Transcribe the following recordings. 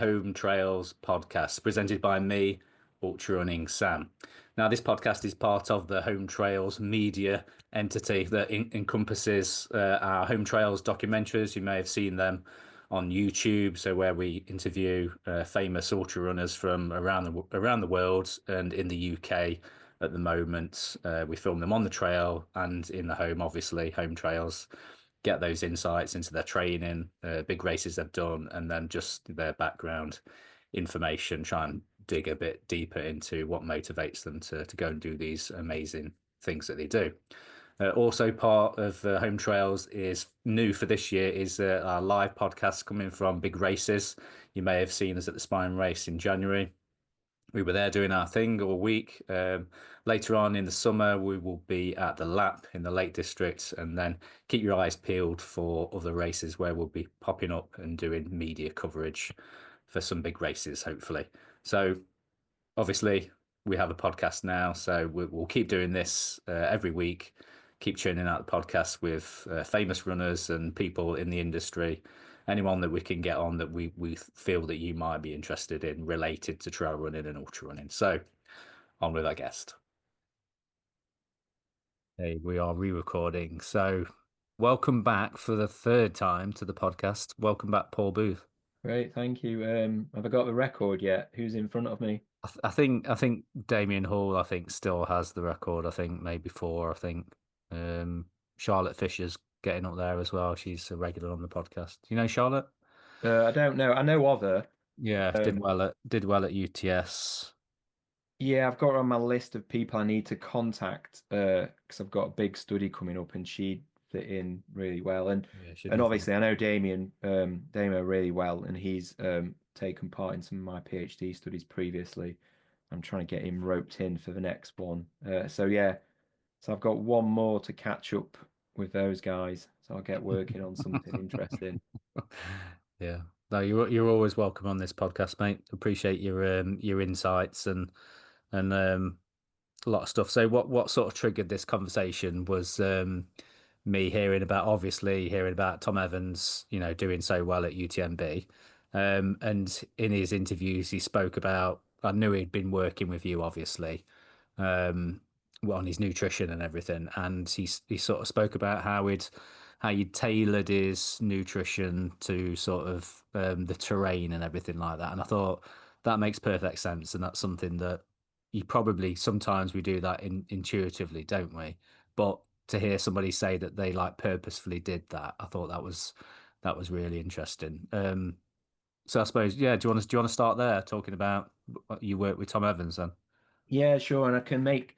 Home Trails podcast presented by me, Ultra Running Sam. Now, this podcast is part of the Home Trails media entity that encompasses our Home Trails documentaries. You may have seen them on YouTube, so where we interview famous ultra runners from around the world and in the UK at the moment. We film them on the trail and in the home, obviously, Home Trails. Get those insights into their training, big races they've done, and then just their background information. Try and dig a bit deeper into what motivates them to go and do these amazing things that they do. Also, part of Home Trails is new for this year is our live podcast coming from big races. You may have seen us at the Spine Race in January. We were there doing our thing all week. Later on in the summer, we will be at the Lap in the Lake District, and then keep your eyes peeled for other races where we'll be popping up and doing media coverage for some big races, hopefully. So, obviously, we have a podcast now, so we'll keep doing this every week. Keep churning out the podcast with famous runners and people in the industry, anyone that we can get on that we feel that you might be interested in related to trail running and ultra running. So on with our guest. Hey, we are re-recording. So welcome back for the third time to the podcast. Welcome back, Paul Booth. Great, thank you. Have I got the record yet? Who's in front of me? I think Damien Hall, I think, still has the record. I think maybe four. I think Charlotte Fisher's getting up there as well. She's a regular on the podcast. You know Charlotte? I don't know. I know of her. Yeah, Um, did well at UTS. yeah, I've got her on my list of people I need to contact because I've got a big study coming up and she'd fit in really well. And Yeah, should and be fun. obviously I know Damien really well, and he's taken part in some of my PhD studies previously. I'm trying to get him roped in for the next one. So yeah, so I've got one more to catch up with those guys. So I'll get working on something interesting. Yeah. No, you're always welcome on this podcast, mate. Appreciate your insights and a lot of stuff. So what sort of triggered this conversation was me hearing about Tom Evans, doing so well at UTMB. And in his interviews he spoke about I knew he'd been working with you obviously, um, on his nutrition and everything. And he sort of spoke about how you tailored his nutrition to sort of the terrain and everything like that. And I thought that makes perfect sense, and that's something that you probably sometimes we do that intuitively, don't we? But to hear somebody say that they like purposefully did that, I thought that was really interesting. So I suppose, yeah, do you want to start there talking about you work with Tom Evans then? Yeah, sure. And I can make,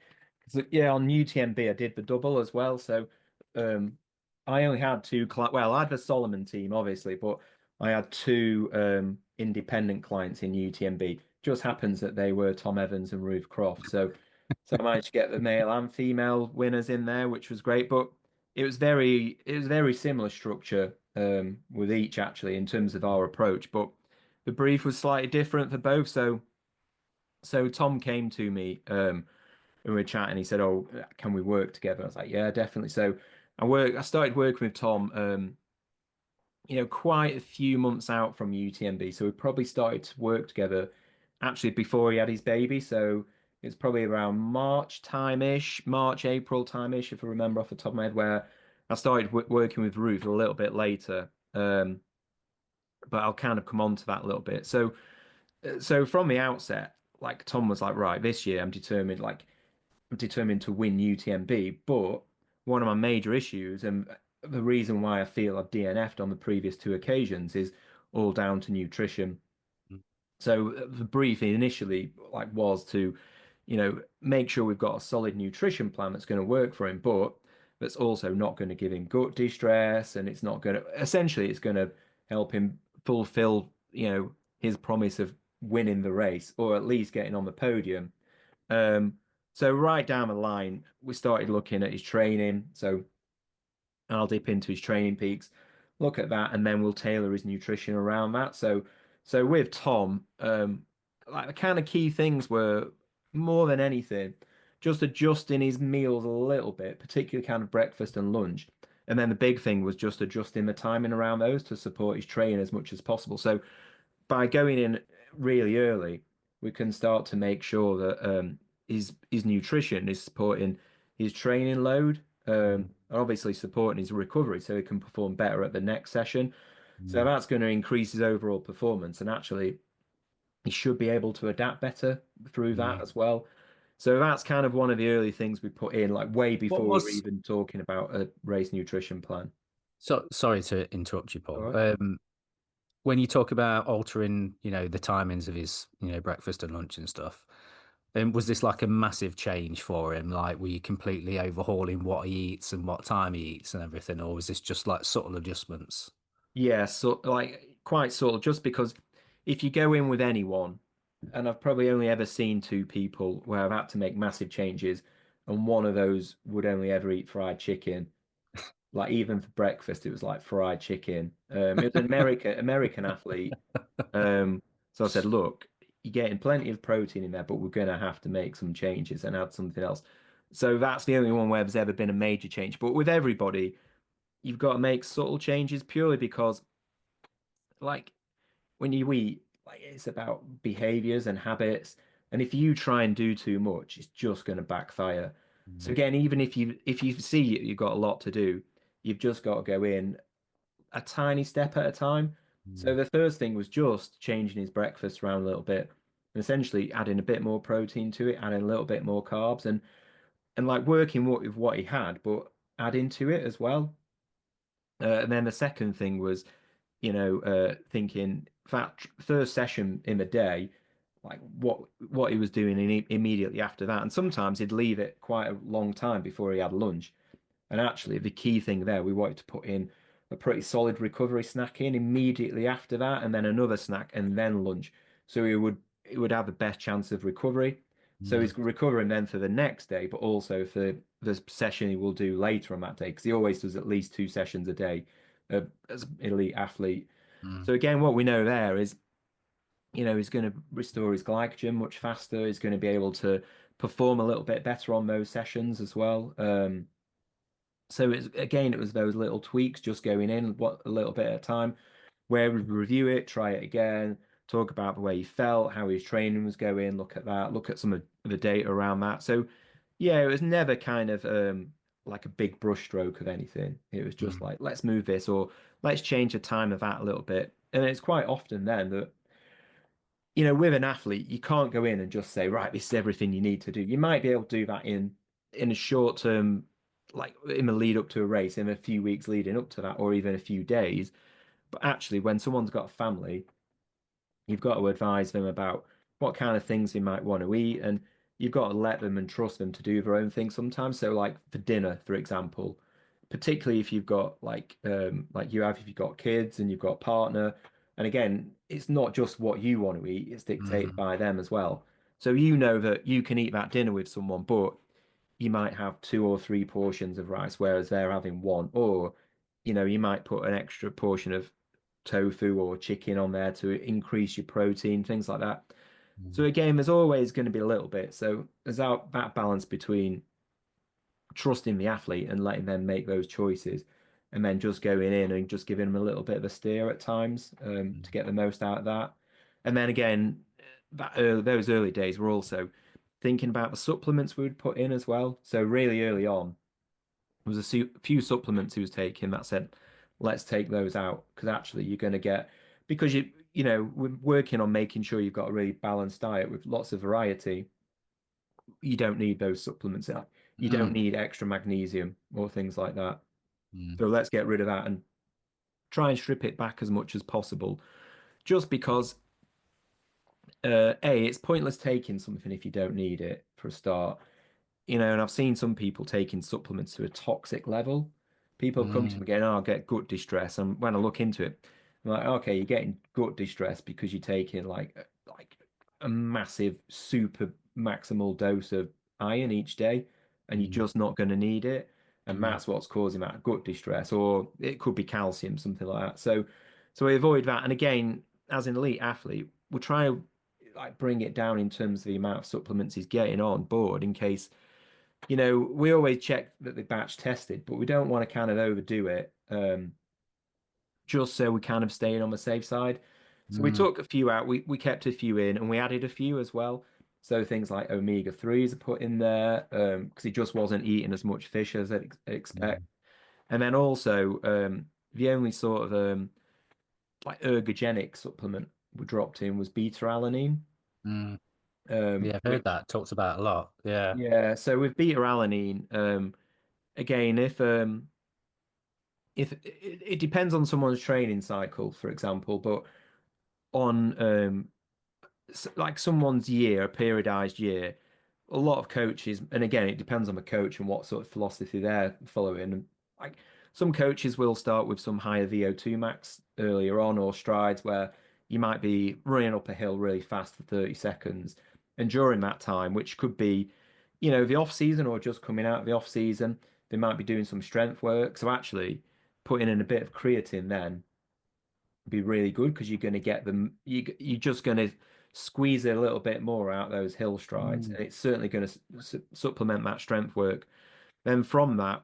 'cause, yeah, on UTMB, I did the double as well. So um, I only had well, I had the Solomon team, obviously, but I had two independent clients in UTMB. Just happens that they were Tom Evans and Ruth Croft. So I managed to get the male and female winners in there, which was great. But it was very similar structure with each actually in terms of our approach. But the brief was slightly different for both. So Tom came to me and we were chatting. He said, "Oh, can we work together?" I was like, "Yeah, definitely." So I started working with Tom, quite a few months out from UTMB. So we probably started to work together actually before he had his baby. So it's probably around March time-ish, March, April time-ish, if I remember off the top of my head, where I started w working with Ruth a little bit later. But I'll kind of come on to that a little bit. So from the outset, like Tom was like, right, this year I'm determined to win UTMB. But one of my major issues and the reason why I feel I've DNF'd on the previous two occasions is all down to nutrition. So the brief initially was to, make sure we've got a solid nutrition plan that's going to work for him, but that's also not going to give him gut distress, and it's not going to essentially it's going to help him fulfill, his promise of winning the race or at least getting on the podium. Um, so right down the line, we started looking at his training. So I'll dip into his training peaks, look at that, and then we'll tailor his nutrition around that. So with Tom, like the kind of key things were more than anything, just adjusting his meals a little bit, particularly kind of breakfast and lunch. And then the big thing was just adjusting the timing around those to support his training as much as possible. So by going in really early, we can start to make sure that his nutrition is supporting his training load, and obviously supporting his recovery so he can perform better at the next session. So Mm. that's going to increase his overall performance, and actually he should be able to adapt better through that Mm. as well. So that's kind of one of the early things we put in, like way What before we were was even talking about a race nutrition plan. so sorry to interrupt you, All Paul. right. When you talk about altering, the timings of his, breakfast and lunch and stuff, was this like a massive change for him? Like, were you completely overhauling what he eats and what time he eats and everything, or was this just like subtle adjustments? Yeah, so like quite sort of just because if you go in with anyone, and I've probably only ever seen two people where I've had to make massive changes, and one of those would only ever eat fried chicken. Like even for breakfast, it was like fried chicken. It was an American athlete. So I said, look, you're getting plenty of protein in there, but we're gonna have to make some changes and add something else. So that's the only one where there's ever been a major change. But with everybody, you've got to make subtle changes purely because, like, when you eat, like it's about behaviors and habits. And if you try and do too much, it's just going to backfire. So Mm. again, even if you see you've got a lot to do, you've just got to go in a tiny step at a time. So Mm. the first thing was just changing his breakfast around a little bit, and essentially adding a bit more protein to it, adding a little bit more carbs, and like working with what he had, but adding to it as well. And then the second thing was, thinking that first session in the day, like what he was doing immediately after that. And sometimes he'd leave it quite a long time before he had lunch. And actually, the key thing there, we wanted to put in a pretty solid recovery snack in immediately after that, and then another snack, and then lunch. So he would have the best chance of recovery. So Mm. he's recovering then for the next day, but also for the session he will do later on that day, because he always does at least 2 sessions a day as an elite athlete. Mm. So again, what we know there is, he's going to restore his glycogen much faster. He's going to be able to perform a little bit better on those sessions as well. So it was those little tweaks just going in what a little bit at a time, where we review it, try it again, talk about the way he felt, how his training was going, look at that, look at some of the data around that. So yeah, it was never kind of like a big brushstroke of anything. It was just Mm. like, let's move this or let's change the time of that a little bit. And it's quite often then that, with an athlete, you can't go in and just say, right, this is everything you need to do. You might be able to do that in a short term, like in the lead up to a race, in a few weeks leading up to that, or even a few days. But actually, when someone's got a family, you've got to advise them about what kind of things they might want to eat, and you've got to let them and trust them to do their own thing sometimes. So, like for dinner, for example, particularly if you've got like you have if you've got kids and you've got a partner, and again, it's not just what you want to eat; it's dictated Mm. by them as well. So you know that you can eat that dinner with someone, but you might have 2 or 3 portions of rice, whereas they're having one, or you might put an extra portion of tofu or chicken on there to increase your protein, things like that. So Mm. again, there's always going to be a little bit. So there's that balance between trusting the athlete and letting them make those choices, and then just going in and just giving them a little bit of a steer at times to Mm. get the most out of that. And then again, those early days were also thinking about the supplements we would put in as well. So really early on, there was a few supplements he was taking that said, let's take those out because actually you're going to get because we're working on making sure you've got a really balanced diet with lots of variety. You don't need those supplements. You don't Mm. need extra magnesium or things like that. Mm. So let's get rid of that and try and strip it back as much as possible. Just because, it's pointless taking something if you don't need it for a start. And I've seen some people taking supplements to a toxic level. People have come to Mm. me again, oh, I get gut distress. And when I look into it, I'm like, okay, you're getting gut distress because you're taking like a massive super maximal dose of iron each day, and you're Mm. just not going to need it. And Mm. that's what's causing that gut distress, or it could be calcium, something like that. So we avoid that. And again, as an elite athlete, we try to like bring it down in terms of the amount of supplements he's getting on board in case we always check that the batch tested, but we don't want to kind of overdo it, just so we kind of staying on the safe side. So we Mm, took a few out, we kept a few in, and we added a few as well. So things like omega-3s are put in there because he just wasn't eating as much fish as I'd expect. mm, And then also the only sort of like ergogenic supplement we dropped in was beta-alanine, mm. Yeah, I've heard which that talked about a lot. Yeah. yeah. So with beta-alanine, again, if it depends on someone's training cycle, for example, but on like someone's year, a periodized year, a lot of coaches, and again, it depends on the coach and what sort of philosophy they're following. And like some coaches will start with some higher VO2 max earlier on, or strides where you might be running up a hill really fast for 30 seconds. And during that time, which could be, the off season or just coming out of the off season, they might be doing some strength work. So actually putting in a bit of creatine then be really good because you're going to get them. You're just going to squeeze a little bit more out those hill strides, Mm. and it's certainly going to supplement that strength work. Then from that,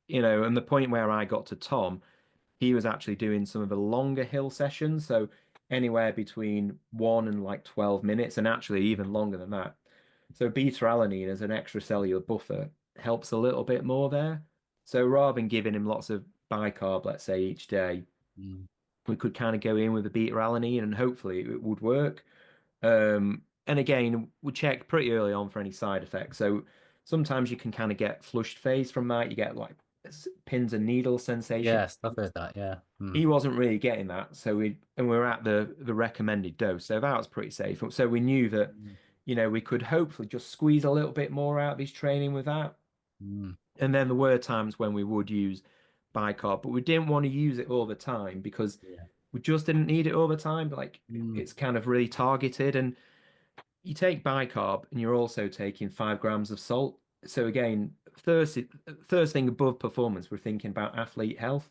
and the point where I got to Tom, he was actually doing some of the longer hill sessions, so anywhere between 1 and like 12 minutes, and actually even longer than that. So beta-alanine as an extracellular buffer helps a little bit more there. So rather than giving him lots of bicarb, let's say each day, Mm. we could kind of go in with a beta alanine and hopefully it would work. And again, we check pretty early on for any side effects. So sometimes you can kind of get flushed face from that. You get like pins and needles sensation. Yes, I've heard that. Yeah. Mm. He wasn't really getting that, so we were at the recommended dose, so that was pretty safe. So we knew that, Mm. we could hopefully just squeeze a little bit more out of his training with that. Mm. And then there were times when we would use bicarb, but we didn't want to use it all the time because Yeah. we just didn't need it all the time. Like Mm. it's kind of really targeted, and you take bicarb, and you're also taking 5 grams of salt. So again, first thing above performance, we're thinking about athlete health.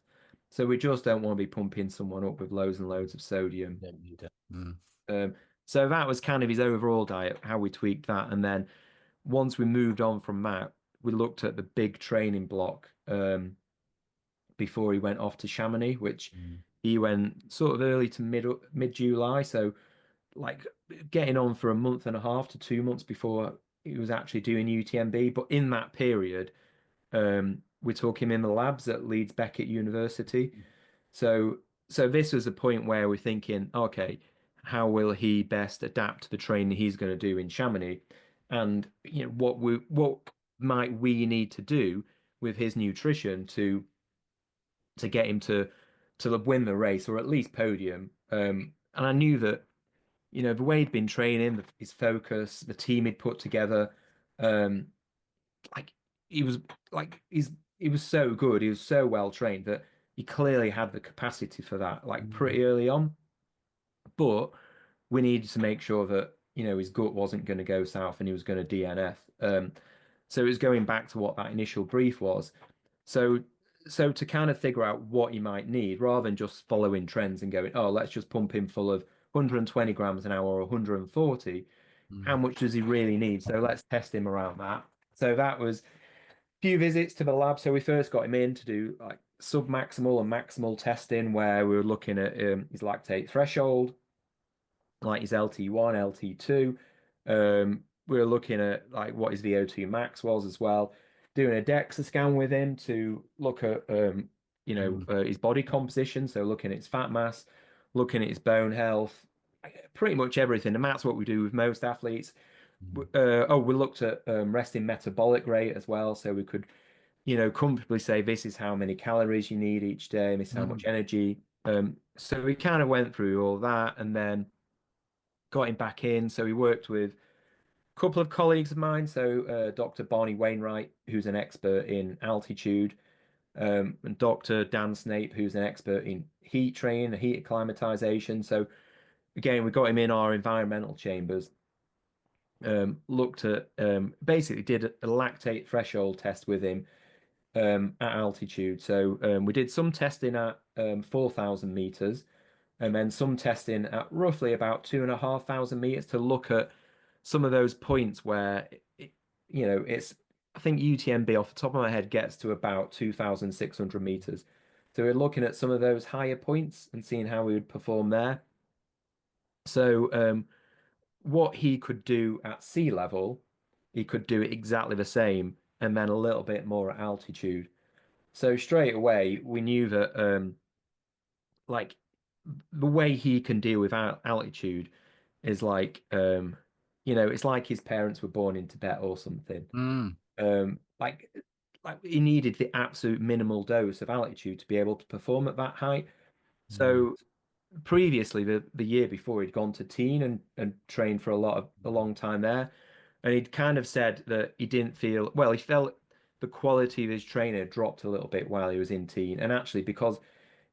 So we just don't want to be pumping someone up with loads and loads of sodium. Don't need it. Mm. Um, so that was kind of his overall diet, how we tweaked that, and then once we moved on from that, we looked at the big training block before he went off to Chamonix, which Mm. he went sort of early to mid July. So like getting on for a month and a half to 2 months before he was actually doing UTMB. But in that period, we took him in the labs at Leeds Becket University. So this was a point where we're thinking, okay, how will he best adapt to the training he's going to do in Chamonix? And what might we need to do with his nutrition to get him to win the race or at least podium. And I knew that, the way he'd been training, his focus, the team he'd put together, um, like he was he was so good, he was so well trained that he clearly had the capacity for that, like Mm. pretty early on. But we needed to make sure that, his gut wasn't going to go south and he was going to DNF. So it was going back to what that initial brief was. So so to kind of figure out what you might need rather than just following trends and going, oh, let's just pump him full of 120 grams an hour or 140. How Mm. much does he really need? So let's test him around that. So that was a few visits to the lab. So we first got him in to do like sub-maximal and maximal testing where we were looking at his lactate threshold, like his LT1, LT2. We were looking at like what his VO2 max was as well, doing a DEXA scan with him to look at Mm. his body composition, so looking at his fat mass, looking at his bone health, pretty much everything. And that's what we do with most athletes. Mm. We looked at resting metabolic rate as well, so we could, comfortably say this is how many calories you need each day, this is how much Mm. energy. So we kind of went through all that and then got him back in. So he worked with a couple of colleagues of mine. So Dr. Barney Wainwright, who's an expert in altitude, and Dr. Dan Snape, who's an expert in heat training and heat acclimatization. So again, we got him in our environmental chambers, looked at basically did a lactate threshold test with him at altitude. So we did some testing at 4,000 meters and then some testing at roughly about 2,500 meters to look at some of those points where it's I think UTMB off the top of my head gets to about 2,600 meters. So we're looking at some of those higher points and seeing how we would perform there. So what he could do at sea level, he could do it exactly the same, and then a little bit more at altitude. So straight away, we knew that like the way he can deal with altitude is like it's like his parents were born in Tibet or something. Mm. Um, like like he needed the absolute minimal dose of altitude to be able to perform at that height. Mm. So previously, the year before, he'd gone to teen and trained for a long time there, and he'd kind of said that he didn't feel well. He felt the quality of his training had dropped a little bit while he was in teen, and actually because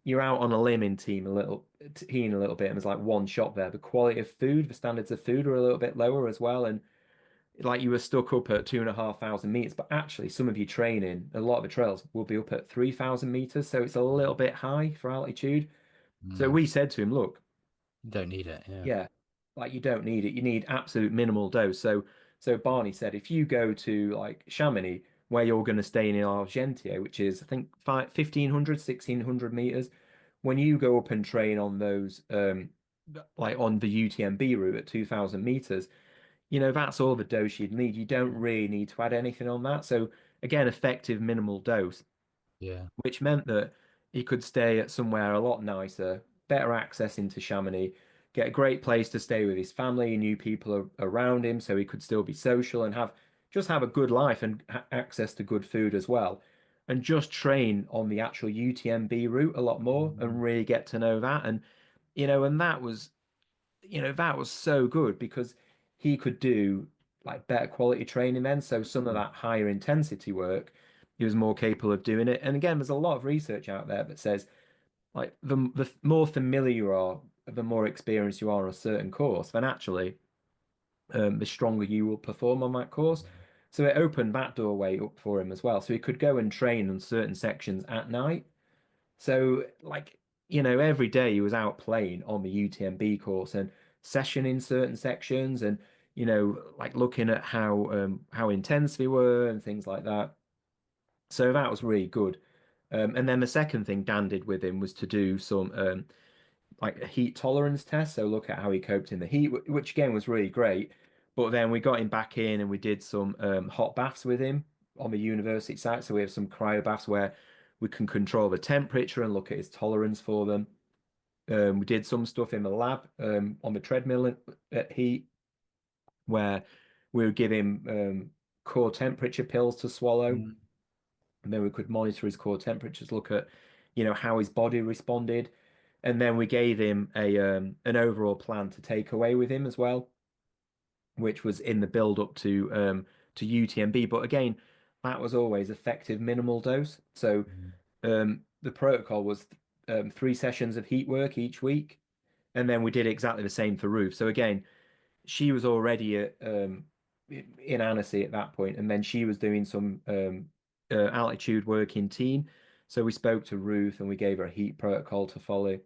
you're out on a limb in teen a little bit, and there's like one shot there. The quality of food, the standards of food are a little bit lower as well, and like you were stuck up at 2,500 meters, but actually some of your training, a lot of the trails will be up at 3,000 meters, so it's a little bit high for altitude. So Mm. we said to him, look, You don't need it. Yeah. yeah, like you don't need it. You need absolute minimal dose. So Barney said, if you go to like Chamonix, where you're going to stay in Argentio, which is I think 1,500, 1,600 meters, when you go up and train on those, like on the UTMB route at 2,000 meters, that's all the dose you'd need. You don't really need to add anything on that. So again, effective minimal dose, Yeah. which meant that he could stay at somewhere a lot nicer, better access into Chamonix, get a great place to stay with his family. He knew people around him, so he could still be social and have a good life and access to good food as well. And just train on the actual UTMB route a lot more Mm. and really get to know that. And that was so good because he could do like better quality training then. So some of Mm. that higher intensity work, he was more capable of doing it. And again, there's a lot of research out there that says like the more familiar you are, the more experienced you are on a certain course, then actually the stronger you will perform on that course. So it opened that doorway up for him as well. So he could go and train on certain sections at night. So, like, every day he was out playing on the UTMB course and sessioning certain sections and, like looking at how intense they were and things like that. So that was really good. And then the second thing Dan did with him was to do some like a heat tolerance test. So look at how he coped in the heat, which again was really great. But then we got him back in and we did some hot baths with him on the university site. So we have some cryo baths where we can control the temperature and look at his tolerance for them. We did some stuff in the lab on the treadmill at heat where we would give him core temperature pills to swallow. Mm. And then we could monitor his core temperatures, look at, how his body responded. And then we gave him an overall plan to take away with him as well, which was in the build up to UTMB. But again, that was always effective minimal dose. So Mm. the protocol was 3 sessions of heat work each week, and then we did exactly the same for Ruth. So again, she was already in Annecy at that point, and then she was doing some altitude work in teen. So we spoke to Ruth and we gave her a heat protocol to follow,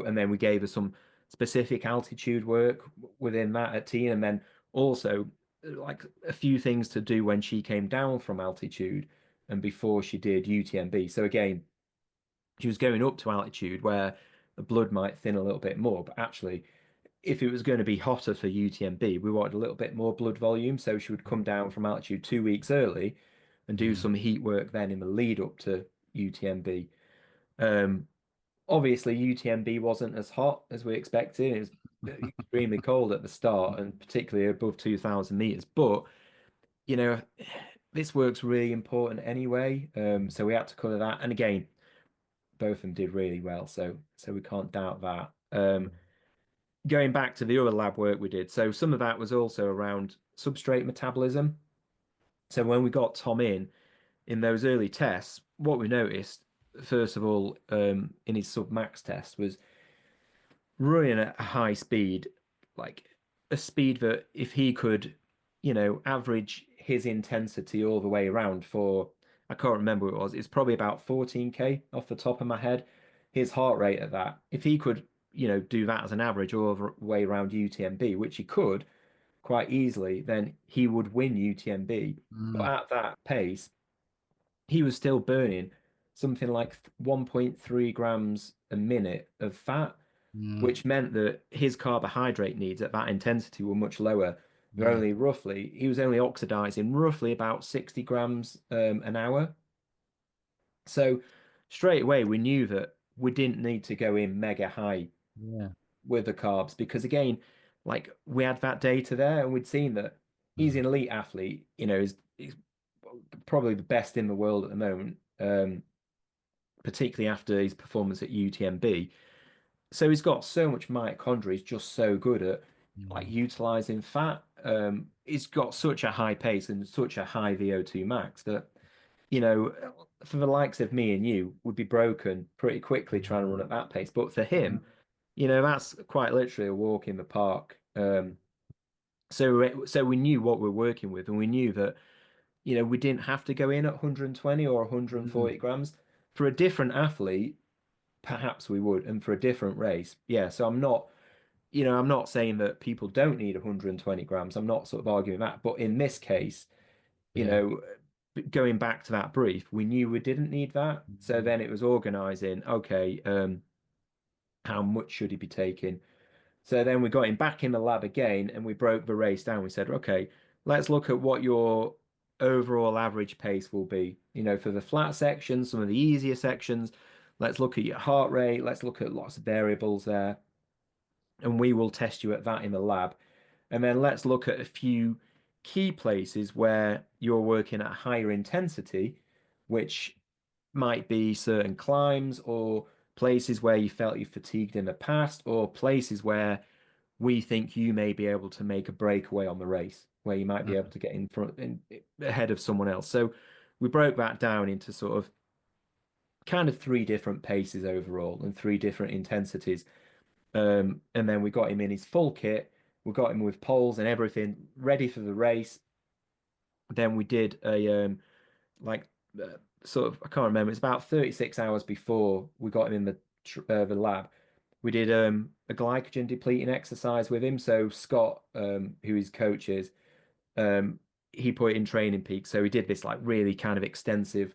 and then we gave her some specific altitude work within that at teen, and then also like a few things to do when she came down from altitude and before she did UTMB. So again, she was going up to altitude where the blood might thin a little bit more, but actually if it was going to be hotter for UTMB, we wanted a little bit more blood volume. So she would come down from altitude 2 weeks early and do Mm. some heat work then in the lead up to UTMB. Um, Obviously, UTMB wasn't as hot as we expected. It was extremely cold at the start and particularly above 2,000 meters. But, you know, this work's really important anyway. So we had to cover that. And again, both of them did really well. So we can't doubt that. Going back to the other lab work we did, so some of that was also around substrate metabolism. So when we got Tom in those early tests, what we noticed, first of all, in his sub-max test was running at a high speed, like a speed that if he could, average his intensity all the way around for, I can't remember what it was, it's probably about 14K off the top of my head. His heart rate at that, if he could, do that as an average all the way around UTMB, which he could quite easily, then he would win UTMB. But Mm. at that pace, he was still burning something like 1.3 grams a minute of fat. Mm. which meant that his carbohydrate needs at that intensity were much lower. They're Mm. only roughly, he was only oxidizing roughly about 60 grams an hour. So straight away, we knew that we didn't need to go in mega high Yeah. with the carbs because, again, like we had that data there and we'd seen that he's Mm. an elite athlete, he's probably the best in the world at the moment, particularly after his performance at UTMB. So he's got so much mitochondria. He's just so good at like Mm. utilizing fat. He's got such a high pace and such a high VO2 max that, for the likes of me and you, would be broken pretty quickly trying to run at that pace. But for him, that's quite literally a walk in the park. So we knew what we're working with, and we knew that, we didn't have to go in at 120 or Mm. 140 grams. For a different athlete, perhaps we would, and for a different race, yeah. So I'm not saying that people don't need 120 grams. I'm not sort of arguing that. But in this case, you Yeah. know, going back to that brief, we knew we didn't need that. So Mm. then it was organizing, okay, how much should he be taking? So then we got him back in the lab again and we broke the race down. We said, okay, let's look at what your overall average pace will be. For the flat sections, some of the easier sections, let's look at your heart rate. Let's look at lots of variables there. And we will test you at that in the lab. And then let's look at a few key places where you're working at higher intensity, which might be certain climbs or places where you felt you fatigued in the past, or places where we think you may be able to make a breakaway on the race, where you might be able Mm. to get in front ahead of someone else. So we broke that down into sort of kind of three different paces overall and three different intensities. And then we got him in his full kit. We got him with poles and everything ready for the race. Then we did a like sort of, I can't remember. It's about 36 hours before we got him in the lab. We did a glycogen depleting exercise with him. So Scott, who his coach is, um, he put it in Training Peak. So he did this like really kind of extensive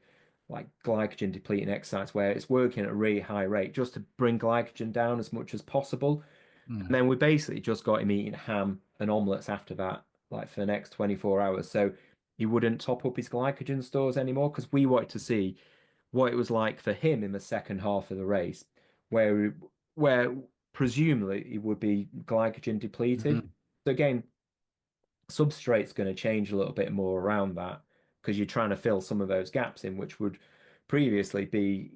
like glycogen depleting exercise where it's working at a really high rate just to bring glycogen down as much as possible. And Mm. then we basically just got him eating ham and omelets after that, like for the next 24 hours. So he wouldn't top up his glycogen stores anymore because we wanted to see what it was like for him in the second half of the race, where presumably he would be glycogen depleted. Mm. So again, substrate's going to change a little bit more around that because you're trying to fill some of those gaps in, which would previously be,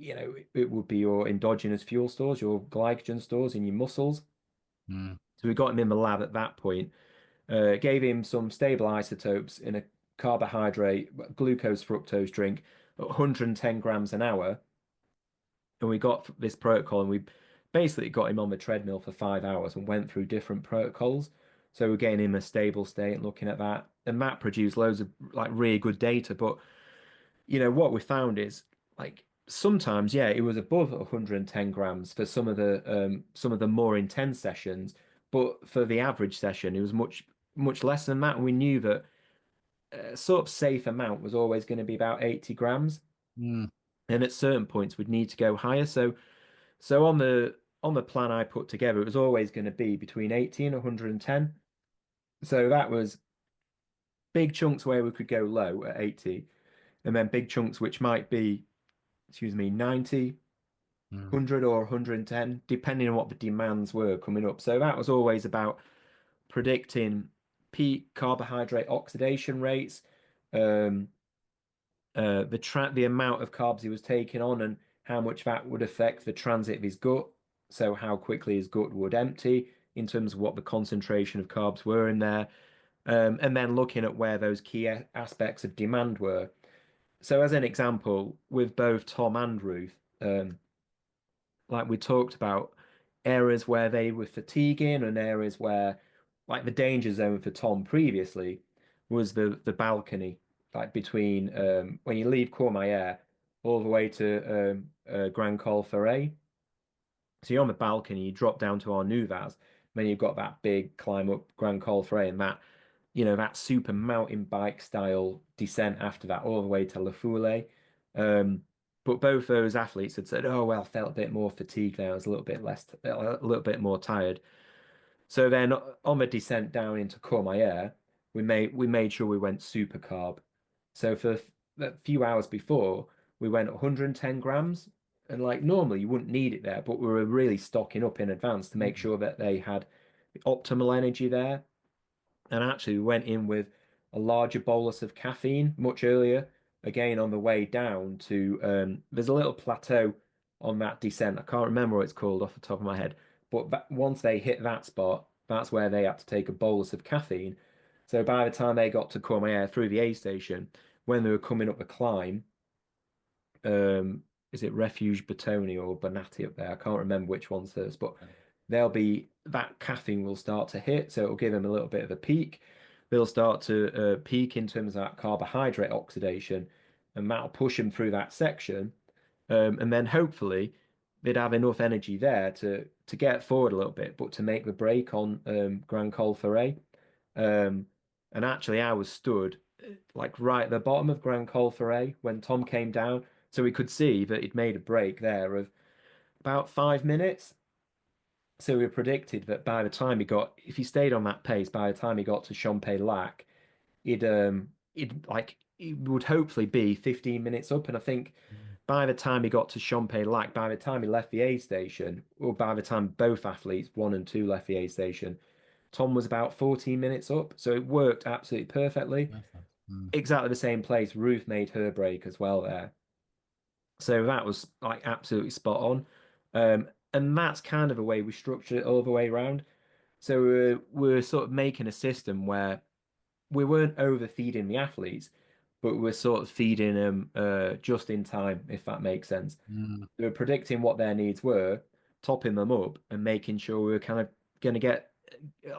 it would be your endogenous fuel stores, your glycogen stores in your muscles. Mm. So we got him in the lab at that point, gave him some stable isotopes in a carbohydrate, glucose fructose drink at 110 grams an hour. And we got this protocol and we basically got him on the treadmill for 5 hours and went through different protocols. So we're getting him a stable state and looking at that. And that produced loads of like really good data. But what we found is like sometimes, yeah, it was above 110 grams for some of the more intense sessions, but for the average session, it was much less than that. And we knew that a sort of safe amount was always going to be about 80 grams, Mm. and at certain points we'd need to go higher. So on the plan I put together, it was always going to be between 80 and 110. So that was big chunks where we could go low at 80, and then big chunks which might be, excuse me, 90, Mm. 100 or 110, depending on what the demands were coming up. So that was always about predicting peak carbohydrate oxidation rates, um, the amount of carbs he was taking on, and how much that would affect the transit of his gut. So how quickly his gut would empty in terms of what the concentration of carbs were in there, and then looking at where those key aspects of demand were. So as an example, with both Tom and Ruth, like we talked about, areas where they were fatiguing and areas where, like the danger zone for Tom previously was the balcony, like between when you leave Courmayeur all the way to Grand Col Ferret. So you're on the balcony, you drop down to our Nouvaz, then you've got that big climb up Grand Col Ferret and that super mountain bike style descent after that all the way to La Foulée. But both those athletes had said, "Oh well, I felt a bit more fatigued there. I was a little bit more tired." So then on the descent down into Courmayeur, we made sure we went super carb. So for a few hours before, we went 110 grams, and like normally you wouldn't need it there, but we were really stocking up in advance to make Mm. sure that they had optimal energy there. And actually, we went in with a larger bolus of caffeine much earlier. Again, on the way down to there's a little plateau on that descent. I can't remember what it's called off the top of my head, but once they hit that spot, that's where they had to take a bolus of caffeine. So by the time they got to Courmayeur through the aid station, when they were coming up the climb, um, is it Refuge Batoni or Bonatti up there? I can't remember which one's first, but they'll be that caffeine will start to hit, so it'll give them a little bit of a peak. They'll start to peak in terms of that carbohydrate oxidation, and that'll push them through that section. And then hopefully they'd have enough energy there to get forward a little bit, but to make the break on Grand Col Ferret. Um, and actually, I was stood like right at the bottom of Grand Col Ferret when Tom came down, so we could see that he'd made a break there of about 5 minutes. So we predicted that by the time he got, if he stayed on that pace, by the time he got to Champay-Lac, it would hopefully be 15 minutes up. And I think by the time he got to Champay-Lac, by the time he left the aid station, or by the time both athletes, one and two, left the aid station, Tom was about 14 minutes up. So it worked absolutely perfectly. Perfect. Mm. Exactly the same place. Ruth made her break as well there. So that was like absolutely spot on. And that's kind of a way we structured it all the way around. So we're sort of making a system where we weren't overfeeding the athletes, but we're sort of feeding them just in time, if that makes sense. Mm. We were predicting what their needs were, topping them up, and making sure we were kind of going to get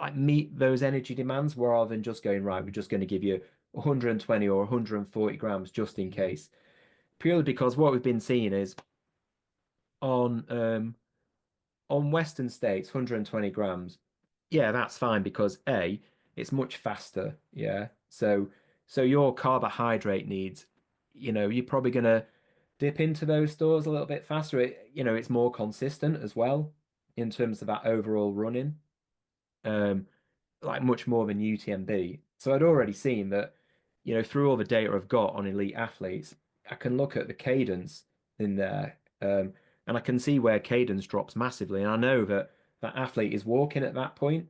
like meet those energy demands rather than just going, right, we're just going to give you 120 or 140 grams just in case. Purely because what we've been seeing is on on Western States, 120 grams, yeah, that's fine because A, it's much faster. Yeah. So your carbohydrate needs, you're probably gonna dip into those stores a little bit faster. It's more consistent as well in terms of that overall running. Um, like much more than UTMB. So I'd already seen that, through all the data I've got on elite athletes, I can look at the cadence in there, and I can see where cadence drops massively. And I know that that athlete is walking at that point,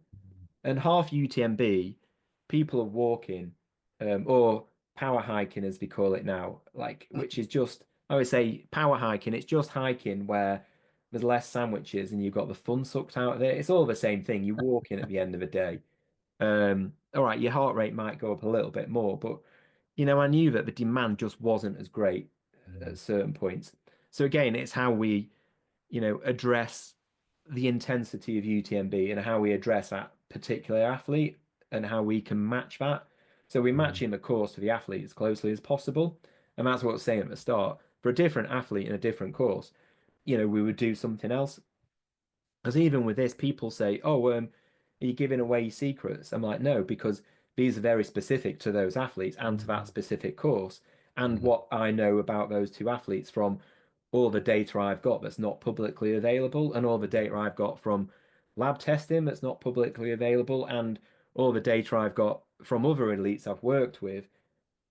and half UTMB, people are walking, or power hiking as we call it now, like which is just, I would say power hiking, it's just hiking where there's less sandwiches and you've got the fun sucked out of it. It's all the same thing. You're walking at the end of the day. All right, your heart rate might go up a little bit more, but I knew that the demand just wasn't as great Mm. at certain points. So again, it's how we, address the intensity of UTMB and how we address that particular athlete and how we can match that. So we're Mm. matching the course to the athlete as closely as possible. And that's what I was saying at the start. For a different athlete in a different course, we would do something else. Because even with this, people say, "Oh, are you giving away secrets?" I'm like, "No, because these are very specific to those athletes and to that Mm. specific course, and Mm. what I know about those two athletes from all the data I've got that's not publicly available, and all the data I've got from lab testing that's not publicly available, and all the data I've got from other elites I've worked with,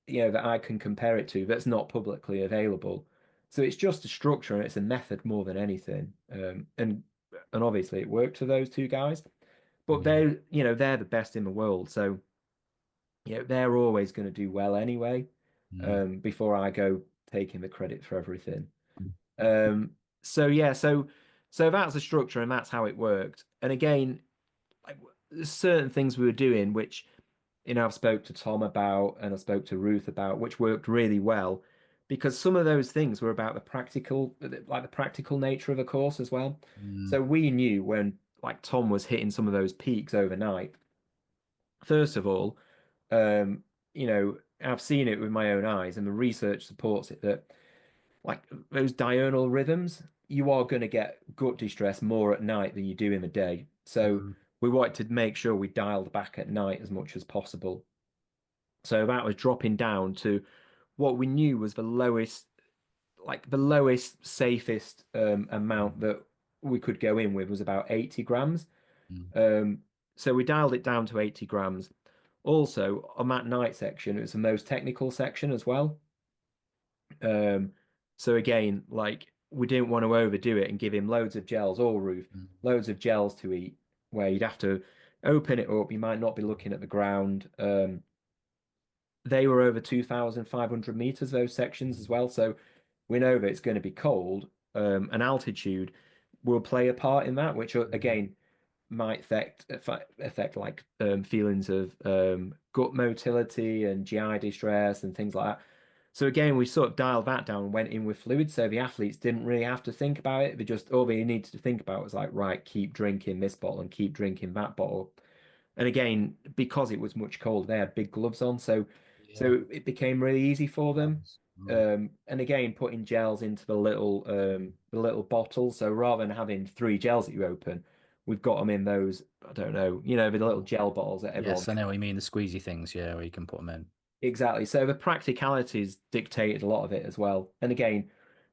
that I can compare it to that's not publicly available." So it's just a structure and it's a method more than anything. And obviously it worked for those two guys, but Yeah. they're the best in the world, so they're always going to do well anyway. Mm. Before I go taking the credit for everything. Um, so yeah, so that's the structure and that's how it worked. And again, like there's certain things we were doing which I've spoke to Tom about and I spoke to Ruth about, which worked really well because some of those things were about the practical nature of the course as well. Mm. So we knew when like Tom was hitting some of those peaks overnight. First of all, um, I've seen it with my own eyes, and the research supports it that like those diurnal rhythms, you are going to get gut distress more at night than you do in the day. So Mm. we wanted to make sure we dialed back at night as much as possible. So that was dropping down to what we knew was the lowest like the lowest, safest amount that we could go in with was about 80 grams. Mm. Um, so we dialed it down to 80 grams. Also, on that night section, it was the most technical section as well. Um, so again, like we didn't want to overdo it and give him loads of gels or Ruth, Mm. loads of gels to eat, where you'd have to open it up. You might not be looking at the ground. They were over 2,500 meters, those sections as well. So we know that it's going to be cold, and altitude will play a part in that, which again might affect like feelings of gut motility and GI distress and things like that. So again, we sort of dialed that down and went in with fluid, so the athletes didn't really have to think about it. They just all they needed to think about was like, right, keep drinking this bottle and keep drinking that bottle. And again, because it was much colder, they had big gloves on, so Yeah. so it became really easy for them. Nice. Mm. And again, putting gels into the little bottle. So rather than having three gels that you open, we've got them in those, I don't know, the little Oh, gel bottles that everyone yes, I can. know what you mean. The squeezy things, yeah, where you can put them in. Exactly. So the practicalities dictated a lot of it as well. And again,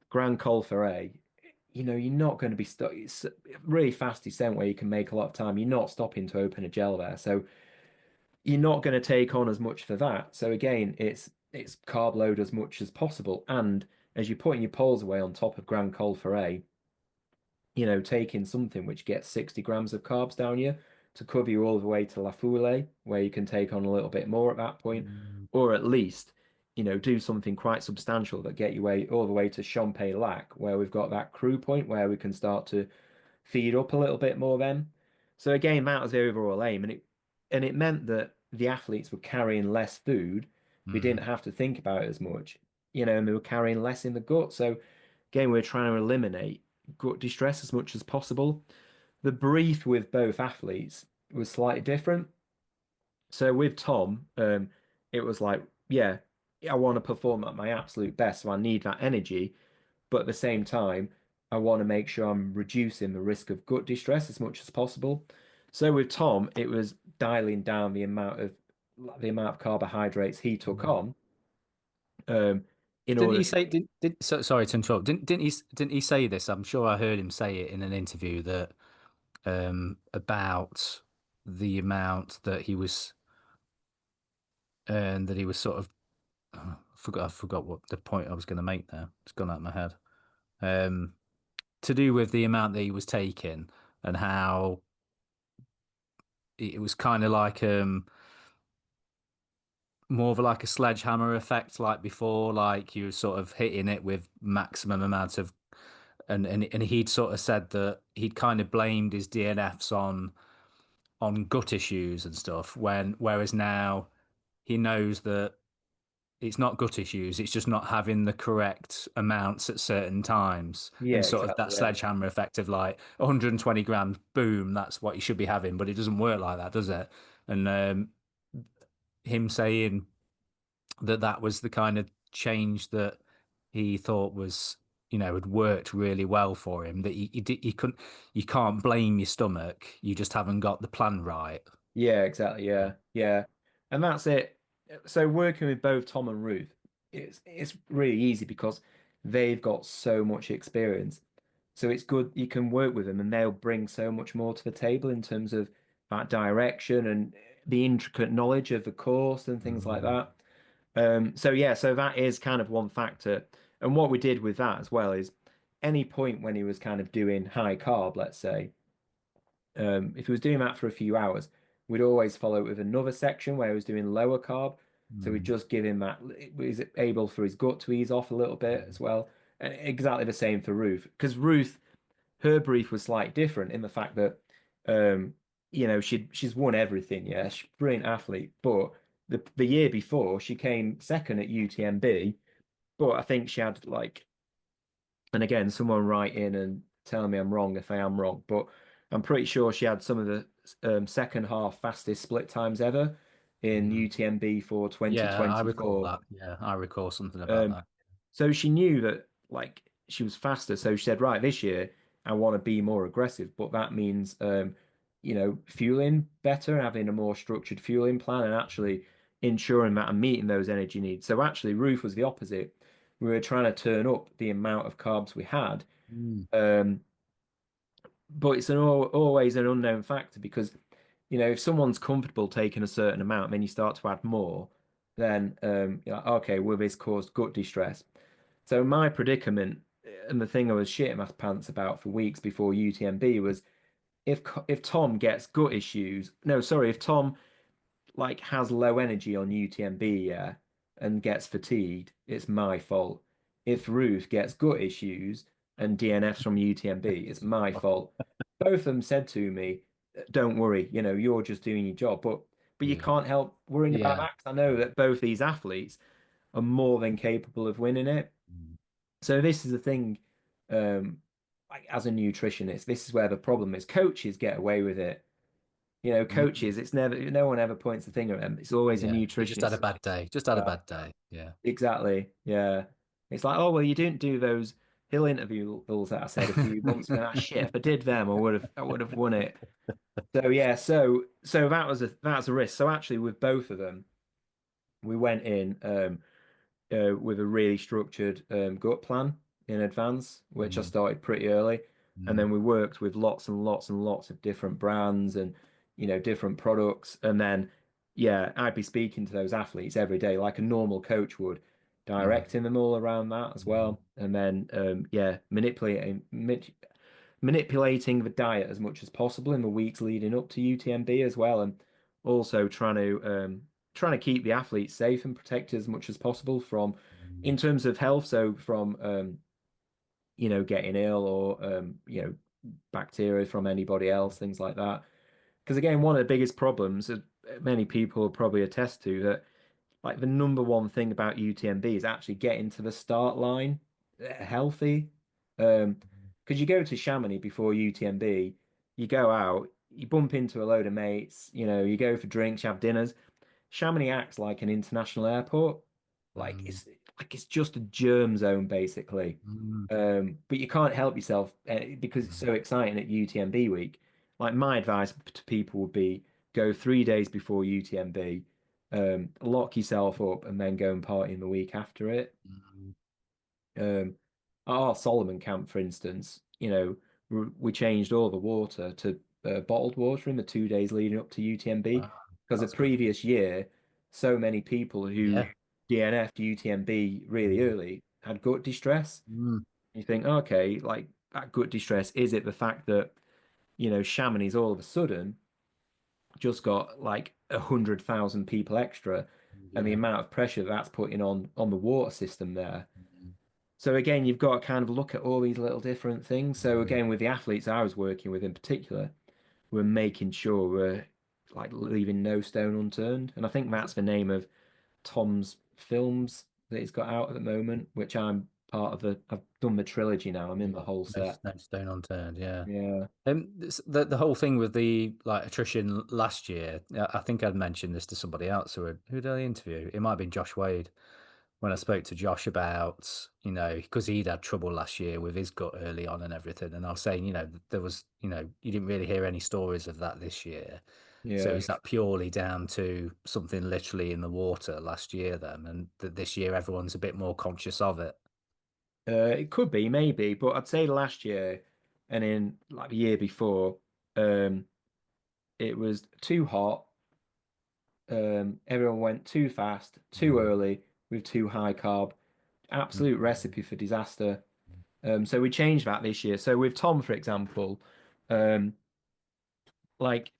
Grand Col Ferret, you're not going to be stuck. It's a really fast descent where you can make a lot of time. You're not stopping to open a gel there. So you're not going to take on as much for that. So again, it's carb load as much as possible. And as you're putting your poles away on top of Grand Col Ferret, taking something which gets 60 grams of carbs down you to cover you all the way to La Foulée, where you can take on a little bit more at that point, Mm. or at least, do something quite substantial that get you way all the way to Champay-Lac, where we've got that crew point where we can start to feed up a little bit more then. So again, that was the overall aim, and it meant that the athletes were carrying less food. They Mm. didn't have to think about it as much, and they were carrying less in the gut. So again, we're trying to eliminate gut distress as much as possible. The brief with both athletes was slightly different. So with Tom, it was like, yeah, I want to perform at my absolute best, so I need that energy. But at the same time, I want to make sure I'm reducing the risk of gut distress as much as possible. So with Tom, it was dialing down the amount of carbohydrates he took Mm. on, um, in Didn't he order. say? Sorry to interrupt. Didn't he say this? I'm sure I heard him say it in an interview that about the amount that he was sort of I forgot what the point I was going to make now. It's gone out of my head. Um, to do with the amount that he was taking and how it was kind of like more of like a sledgehammer effect like before, like you were sort of hitting it with maximum amounts of and he'd sort of said that he'd kind of blamed his DNFs on gut issues and stuff whereas now he knows that it's not gut issues, it's just not having the correct amounts at certain times and Yeah, sort of exactly. that Yeah. sledgehammer effect of like 120 grams, boom, that's what you should be having, but it doesn't work like that, does it? And him saying that was the kind of change that he thought was had worked really well for him, that he couldn't, you can't blame your stomach, you just haven't got the plan right. Yeah, exactly. Yeah, yeah, and that's it. So working with both Tom and Ruth, it's really easy because they've got so much experience. So it's good you can work with them, and they'll bring so much more to the table in terms of that direction and the intricate knowledge of the course and things like Mm. that. So yeah, so that is kind of one factor. And what we did with that as well is any point when he was kind of doing high carb, let's say. If he was doing that for a few hours, we'd always follow it with another section where he was doing lower carb. So we'd Mm. just give him that. Is it able for his gut to ease off a little bit as well? And exactly the same for Ruth, because Ruth, her brief was slightly different in the fact that, um, she's won everything. Yeah, she's a brilliant athlete. But the year before, she came second at UTMB. But I think she had like, and again, someone write in and tell me I'm wrong if I am wrong, but I'm pretty sure she had some of the second half fastest split times ever in Mm. UTMB for Yeah, I recall 2024. that. Yeah, I recall something about Um, that. so she knew that like she was faster. So she said, right, this year I want to be more aggressive, but that means fueling better, having a more structured fueling plan, and actually ensuring that I'm meeting those energy needs. So actually, Ruth was the opposite. we were trying to turn up the amount of carbs we had. Mm. Um, but it's always an unknown factor because, if someone's comfortable taking a certain amount, and then you start to add more, then you're like, okay, will this cause gut distress? So my predicament and the thing I was shitting my pants about for weeks before UTMB was if Tom gets gut issues, no, sorry, if Tom like has low energy on UTMB, yeah, and gets fatigued, it's my fault. If Ruth gets gut issues and DNFs from UTMB, it's my fault. Both of them said to me, "Don't worry, you're just doing your job." But you Yeah. can't help worrying about Yeah. that 'cause I know that both these athletes are more than capable of winning it. Mm. So this is the thing, like as a nutritionist, this is where the problem is. Coaches get away with it. Mm. Coaches, it's never, no one ever points the finger at them. It's always a Yeah. They just had a nutritionist. bad day. Just had a bad day. Yeah. Exactly. Yeah. It's like, oh well, you didn't do those hill interviews that I said a few months ago. Ah, shit, if I did them, I would have won it. So yeah, so that's a risk. So actually, with both of them, we went in with a really structured gut plan in advance, which I Mm. started pretty early, and Mm. then we worked with lots and lots and lots of different brands and different products, and then yeah, I'd be speaking to those athletes every day like a normal coach would, Mm. directing them all around that as Mm. well, and then yeah, manipulating the diet as much as possible in the weeks leading up to UTMB as well, and also trying to keep the athletes safe and protected as much as possible from, in Mm. terms of health, so from getting ill or bacteria from anybody else, things like that. Because again, one of the biggest problems that many people probably attest to that like the number one thing about UTMB is actually getting to the start line healthy. Because you go to Chamonix before UTMB, you go out, you bump into a load of mates, you go for drinks, you have dinners. Chamonix acts like an international airport. Like Mm. it's just a germ zone basically. Mm. But you can't help yourself because it's so exciting at UTMB week. Like my advice to people would be go 3 days before UTMB, lock yourself up, and then go and party in the week after it. Mm. Um, our Solomon camp, for instance, we changed all the water to bottled water in the 2 days leading up to UTMB Ah, because the that's good. previous year, so many people who Yeah. DNF'd UTMB really Mm. early had gut distress. Mm. You think, okay, like that gut distress, is it the fact that, Chamonix all of a sudden just got like 100,000 people extra and the Yeah. amount of pressure that's putting on the water system there? Mm. So again, you've got to kind of look at all these little different things. So Mm. again, with the athletes I was working with in particular, we're making sure we're like leaving no stone unturned. And I think that's the name of Tom's films that he's got out at the moment, which I'm part of I've done the trilogy now. I'm in the Yeah. whole No, set. no stone unturned. Yeah. Yeah. The whole thing with the like attrition last year, I think I'd mentioned this to somebody else who did I interview? It might have been Josh Wade when I spoke to Josh about, because he'd had trouble last year with his gut early on and everything. And I was saying, there was, you didn't really hear any stories of that this year. So Yeah. is that purely down to something literally in the water last year then? And that this year everyone's a bit more conscious of it? It could be, maybe, but I'd say last year and in like the year before, um, it was too hot. Everyone went too fast, too Mm. early with too high carb. Mm. Absolute recipe for disaster. So we changed that this year. So with Tom, for example, um, like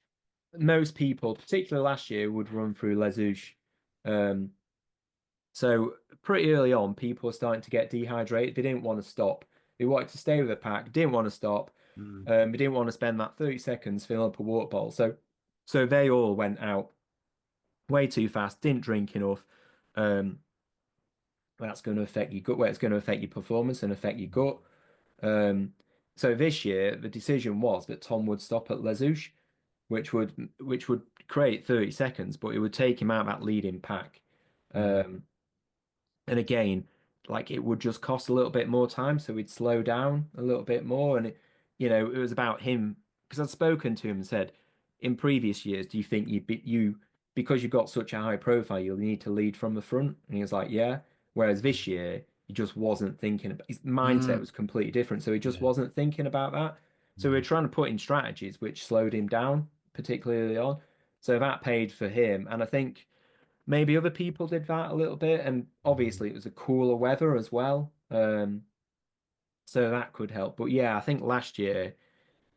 most people, particularly last year, would run through Les Houches. Um, so pretty early on, people were starting to get dehydrated. They didn't want to stop. They wanted to stay with the pack, didn't want to stop. Mm. They didn't want to spend that 30 seconds filling up a water bottle. So they all went out way too fast, didn't drink enough. Um, that's going to affect your gut, where it's going to affect your performance and affect your gut. Um, so this year, the decision was that Tom would stop at Les Houches, which would create 30 seconds, but it would take him out of that leading pack. Mm. Um, and again, like it would just cost a little bit more time, so we'd slow down a little bit more. And it was about him because I'd spoken to him and said, in previous years, do you think because you've got such a high profile, you'll need to lead from the front? And he was like, yeah. Whereas this year, he just wasn't thinking about his mindset Mm. was completely different. So he just Yeah. wasn't thinking about that. So we were Mm. trying to put in strategies which slowed him down, particularly early on. So that paid for him. And I think maybe other people did that a little bit. And Mm. obviously it was a cooler weather as well. So that could help. But yeah, I think last year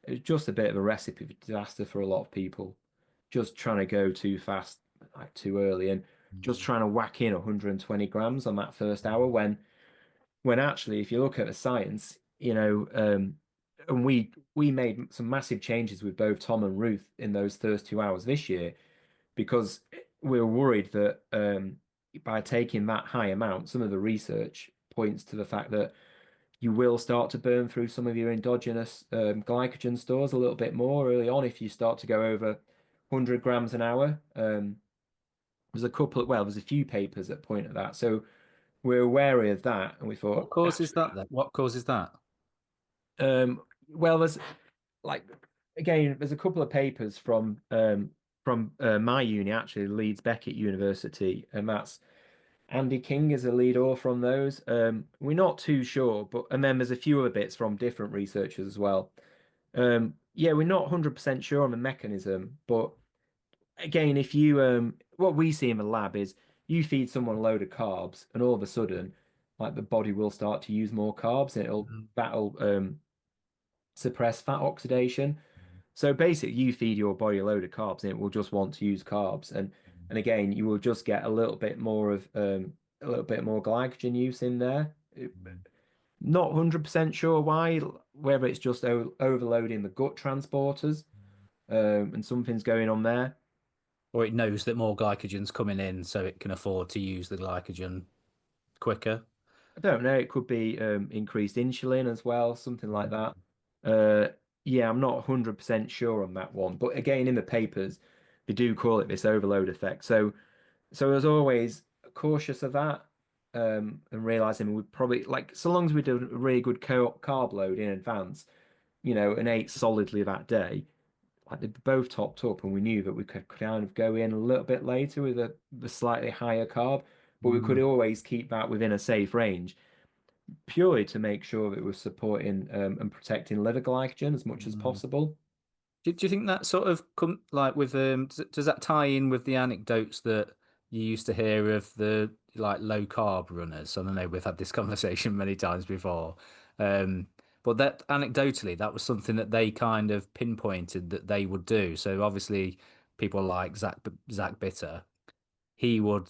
it was just a bit of a recipe for disaster for a lot of people. Just trying to go too fast, like too early, and just Mm. trying to whack in 120 grams on that first hour when actually, if you look at the science, and we made some massive changes with both Tom and Ruth in those first 2 hours this year because we were worried that by taking that high amount, some of the research points to the fact that you will start to burn through some of your endogenous glycogen stores a little bit more early on if you start to go over 100 grams an hour. There's a few papers that point at that. So we're wary of that, and we What thought, causes actually, that then? What causes that? well, like there's a couple of papers from my uni, actually, Leeds Becket University, and that's Andy King is a lead author on those. We're not too sure, but and then there's a few other bits from different researchers as well. Yeah, we're not 100% sure on the mechanism, but again, if you what we see in the lab is you feed someone a load of carbs, and all of a sudden, like the body will start to use more carbs, and Mm. that'll suppress fat oxidation. So basically, you feed your body a load of carbs, and it will just want to use carbs, and again, you will just get a little bit more glycogen use in there. Mm. Not 100% sure why, whether it's just overloading the gut transporters, and something's going on there. Or it knows that more glycogen's coming in, so it can afford to use the glycogen quicker. I don't know. It could be increased insulin as well, something like Mm. that. Uh, yeah, I'm not 100% sure on that one. But again, in the papers, they do call it this overload effect. So I was always cautious of that, and realizing we'd probably like so long as we did a really good carb load in advance, and ate solidly that day, like they both topped up, and we knew that we could kind of go in a little bit later with the slightly higher carb, but we could Mm. always keep that within a safe range, purely to make sure that it was supporting and protecting liver glycogen as much as Mm. possible. Do you think that sort of come like with does that tie in with the anecdotes that you used to hear of the like low carb runners? I don't know, we've had this conversation many times before. Um, but that anecdotally, that was something that they kind of pinpointed that they would do. So obviously, people like Zach Bitter, he would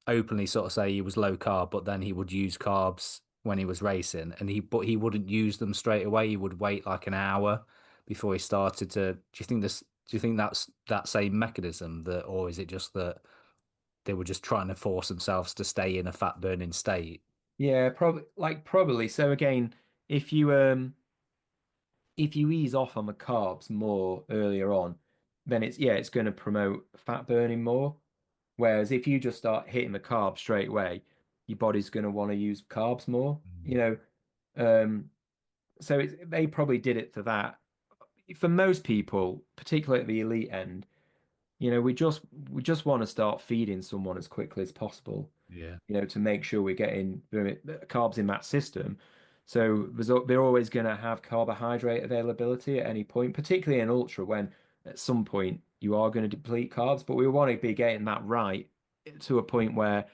openly sort of say he was low carb, but then he would use carbs when he was racing, and he wouldn't use them straight away. He would wait like an hour before he started to. Do you think that's that same mechanism that, or is it just that they were just trying to force themselves to stay in a fat burning state? Yeah, probably. So again, if you if you ease off on the carbs more earlier on, then it's going to promote fat burning more. Whereas if you just start hitting the carbs straight away, your body's going to want to use carbs more. Mm. Um, so they probably did it for that. For most people, particularly at the elite end, we just want to start feeding someone as quickly as possible, Yeah. to make sure we're getting the carbs in that system. So they're always going to have carbohydrate availability at any point, particularly in ultra, when at some point you are going to deplete carbs, but we want to be getting that right to a point where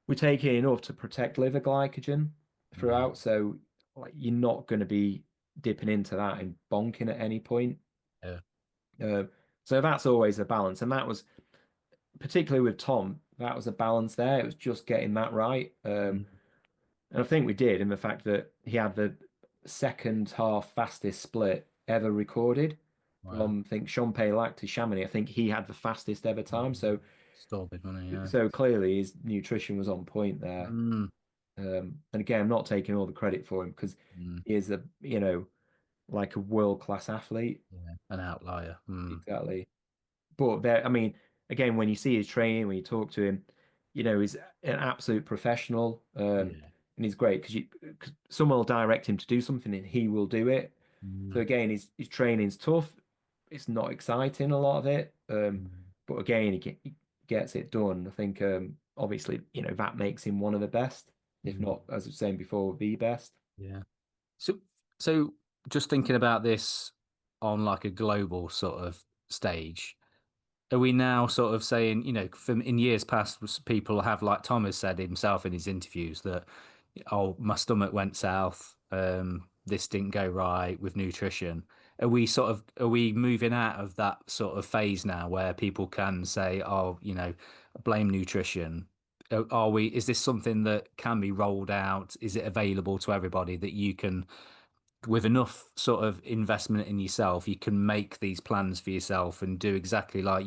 we're taking enough to protect liver glycogen Mm. throughout. So like, you're not going to be dipping into that and bonking at any point. Yeah. Uh, so that's always a balance. And that was particularly with Tom, that was a balance there. It was just getting that right. Mm. And I think we did in the fact that he had the second half fastest split ever recorded Wow. from, I think, Champay to Chamonix. I think he had the fastest ever time. Mm. So, Still big money, yeah. so clearly his nutrition was on point there. Mm. And again, I'm not taking all the credit for him because Mm. he is like a world-class athlete. Yeah. An outlier. Mm. Exactly. But there, I mean, again, when you see his training, when you talk to him, he's an absolute professional, Yeah. and he's great because someone will direct him to do something and he will do it. So Mm. again, his training's tough. It's not exciting, a lot of it, Mm. but again, he gets it done. I think, obviously, that makes him one of the best. if Mm. not, as I was saying before, the best. Yeah. So, so just thinking about this on like a global sort of stage, are we now sort of saying, from in years past, people have, like Tom has said himself in his interviews, that, oh, my stomach went south, this didn't go right with nutrition. Are we moving out of that sort of phase now where people can say, oh, blame nutrition? Is this something that can be rolled out? Is it available to everybody that you can, with enough sort of investment in yourself, you can make these plans for yourself and do exactly like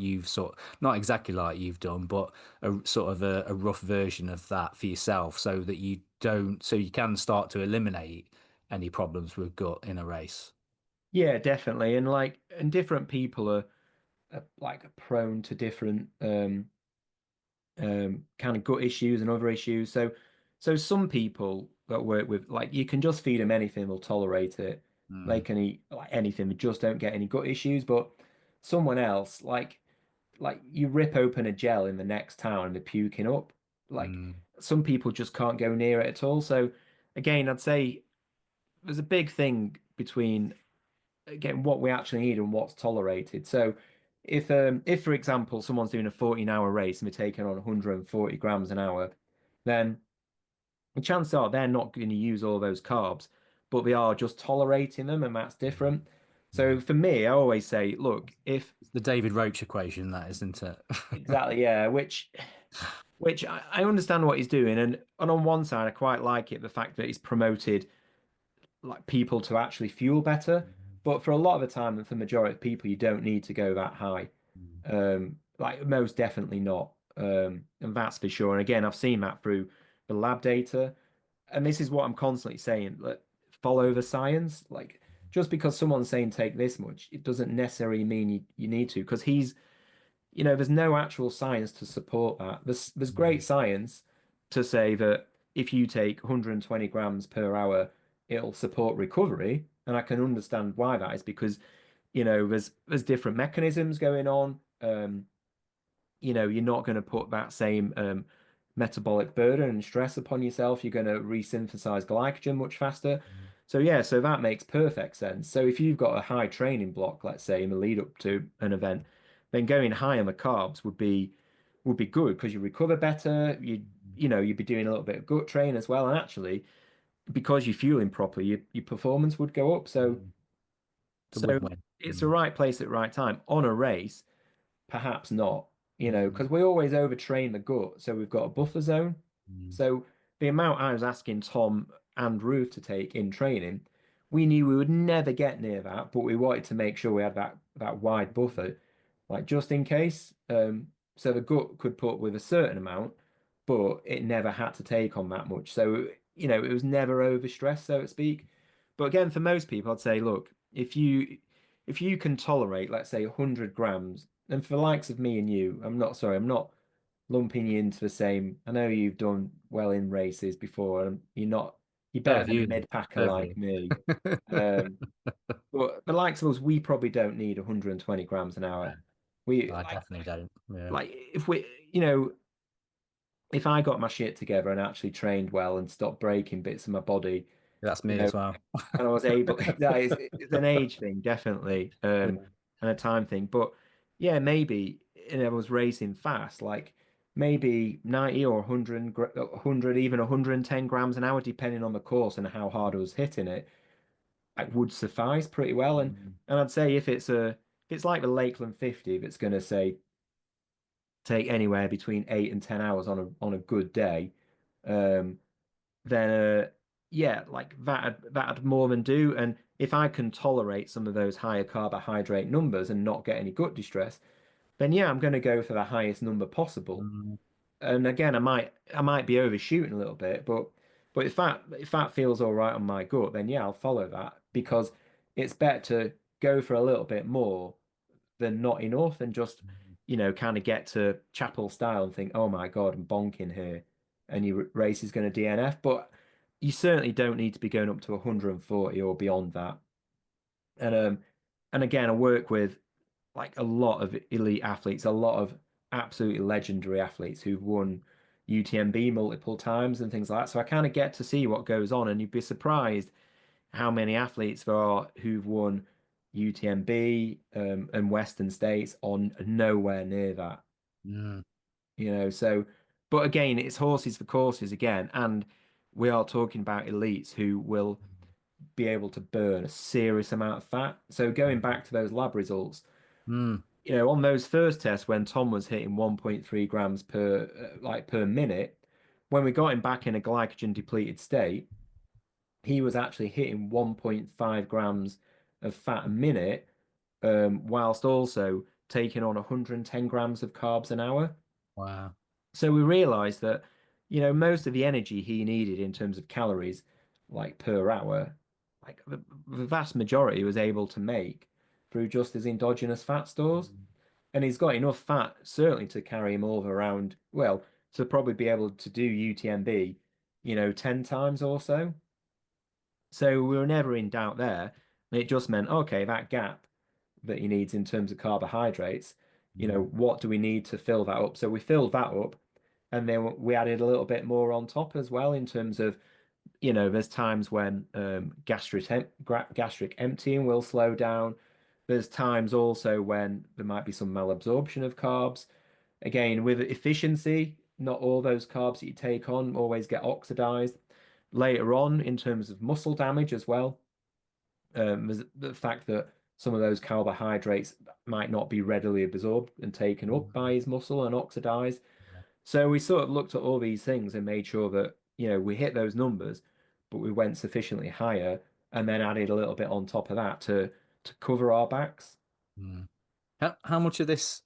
not exactly like you've done, but a sort of a rough version of that for yourself so that so you can start to eliminate any problems with gut in a race. Yeah, definitely. And different people are like prone to different kind of gut issues and other issues. So some people that work with, like, you can just feed them anything, they'll tolerate it. They Mm, can eat like anything, they just don't get any gut issues. But someone else, like you rip open a gel in the next town and they're puking up. Like mm, some people just can't go near it at all. So again, I'd say there's a big thing between again what we actually need and what's tolerated. So if for example someone's doing a 14-hour race and they're taking on 140 grams an hour, then the chances are they're not going to use all those carbs, but they are just tolerating them, and that's different. mm. So for me, I always say, look, if It's the David Roach equation, that isn't it? exactly, yeah, which I understand what he's doing, and on one side I quite like it, the fact that he's promoted like people to actually fuel better. But for a lot of the time, and for the majority of people, you don't need to go that high. Like most definitely not. And that's for sure. And again, I've seen that through the lab data. And this is what I'm constantly saying, like, follow the science. Like just because someone's saying take this much, it doesn't necessarily mean you need to, because there's no actual science to support that. There's great science to say that if you take 120 grams per hour, it'll support recovery. And I can understand why that is, because there's different mechanisms going on. You're not going to put that same metabolic burden and stress upon yourself. You're going to resynthesize glycogen much faster. So yeah, so that makes perfect sense. So if you've got a high training block, let's say in the lead up to an event, then going high on the carbs would be good because you recover better. You'd be doing a little bit of gut train as well, and actually because you're fueling properly, your performance would go up. So It's a so win-win. it's the Mm, right place at the right time. On a race, perhaps not, mm, because we always overtrain the gut. So we've got a buffer zone. mm, So the amount I was asking Tom and Ruth to take in training, we knew we would never get near that, but we wanted to make sure we had that wide buffer, like just in case. So the gut could put with a certain amount, but it never had to take on that much. So, it was never overstressed, so to speak. But again, for most people, I'd say, look, if you can tolerate, let's say, 100 grams, and for the likes of me and you, I'm not lumping you into the same. I know you've done well in races before, and you're Fair better than a view. mid-packer Fair like view. me. Um, but the likes of us, we probably don't need 120 grams an No, hour. We I definitely don't. Yeah. if we, you know, if I got my shit together and actually trained well and stopped breaking bits of my body, That's you me know, as well. and I was able, it's an age thing, definitely, and a time thing. But yeah, maybe, I was racing fast, like maybe 90 or 100, 100, even 110 grams an hour, depending on the course and how hard I was hitting it, would suffice pretty well. And I'd say if it's like the Lakeland 50, if it's going to say take anywhere between 8 and 10 hours on a good day, um, then yeah, like that'd more than do. And if I can tolerate some of those higher carbohydrate numbers and not get any gut distress, then yeah, I'm going to go for the highest number possible. Mm, And again, I might be overshooting a little bit, but if that feels all right on my gut, then yeah, I'll follow that, because it's better to go for a little bit more than not enough, and just kind of get to chapel style and think, oh my God, I'm bonking here, and your race is going to DNF. But you certainly don't need to be going up to 140 or beyond that. And again, I work with like a lot of elite athletes, a lot of absolutely legendary athletes who've won, UTMB multiple times and things like that. So I kind of get to see what goes on, and you'd be surprised how many athletes there are who've won UTMB and Western States on nowhere near that. Mm. So, but again, it's horses for courses again, and we are talking about elites who will be able to burn a serious amount of fat. So going back to those lab results, Mm. on those first tests when Tom was hitting 1.3 grams per minute, when we got him back in a glycogen depleted state, he was actually hitting 1.5 grams of fat a minute, whilst also taking on 110 grams of carbs an hour. Wow. So we realized that, most of the energy he needed in terms of calories, like per hour, like the vast majority was able to make through just his endogenous fat stores. And he's got enough fat, certainly, to carry him over around, well, to probably be able to do UTMB, 10 times or so. So we were never in doubt there. And it just meant, okay, that gap that he needs in terms of carbohydrates, Mm. what do we need to fill that up? So we filled that up, and then we added a little bit more on top as well in terms of, there's times when gastric emptying will slow down. There's times also when there might be some malabsorption of carbs. Again, with efficiency, not all those carbs that you take on always get oxidized. Later on, in terms of muscle damage as well, there's the fact that some of those carbohydrates might not be readily absorbed and taken up by his muscle and oxidized. So we sort of looked at all these things and made sure that, we hit those numbers, but we went sufficiently higher and then added a little bit on top of that to cover our backs. Mm. How much of this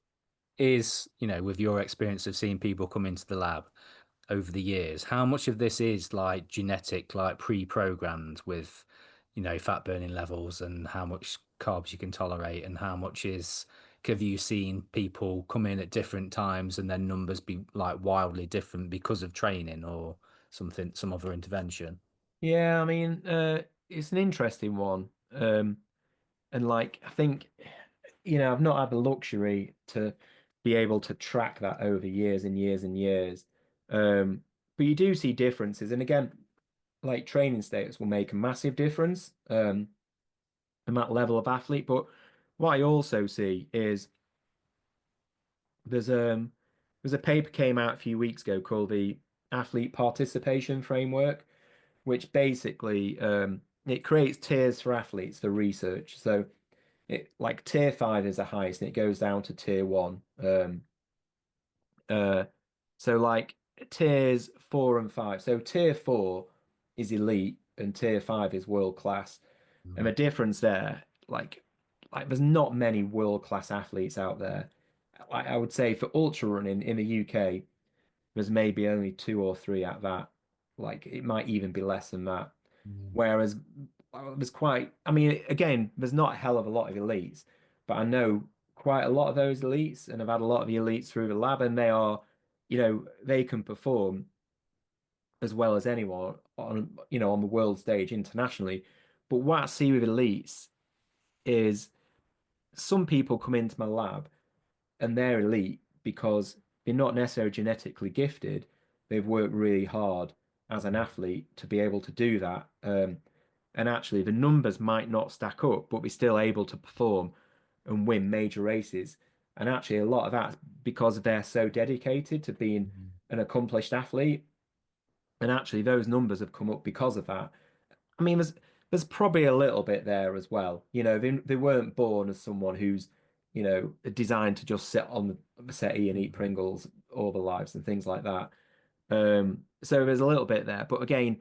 is, with your experience of seeing people come into the lab over the years, how much of this is like genetic, like pre-programmed with, fat burning levels and how much carbs you can tolerate, and how much is, have you seen people come in at different times and then numbers be like wildly different because of training or something, some other intervention? Yeah, I mean, it's an interesting one. And like, I think, I've not had the luxury to be able to track that over years and years and years. But you do see differences. And again, like training status will make a massive difference, in that level of athlete. But what I also see is there's um there's a paper came out a few weeks ago called the Athlete Participation Framework, which basically it creates tiers for athletes for research. So it like tier 5 is the highest, and it goes down to tier 1. Uh, so like tiers 4 and 5. So tier 4 is elite, and tier 5 is world class. And the Mm. difference there, like there's not many world class athletes out there. Like I would say for ultra running in the UK, there's maybe only two or three at that. Like it might even be less than that. Mm. Whereas there's I mean, again, there's not a hell of a lot of elites, but I know quite a lot of those elites, and I've had a lot of the elites through the lab, and they are, they can perform as well as anyone on the world stage internationally. But what I see with elites is some people come into my lab and they're elite because they're not necessarily genetically gifted. They've worked really hard as an athlete to be able to do that. And actually, the numbers might not stack up, but we're still able to perform and win major races. And actually, a lot of that's because they're so dedicated to being Mm. an accomplished athlete. And actually, those numbers have come up because of that. I mean, there's probably a little bit there as well. They weren't born as someone who's, designed to just sit on the settee and eat Pringles all their lives and things like that. So there's a little bit there. But again,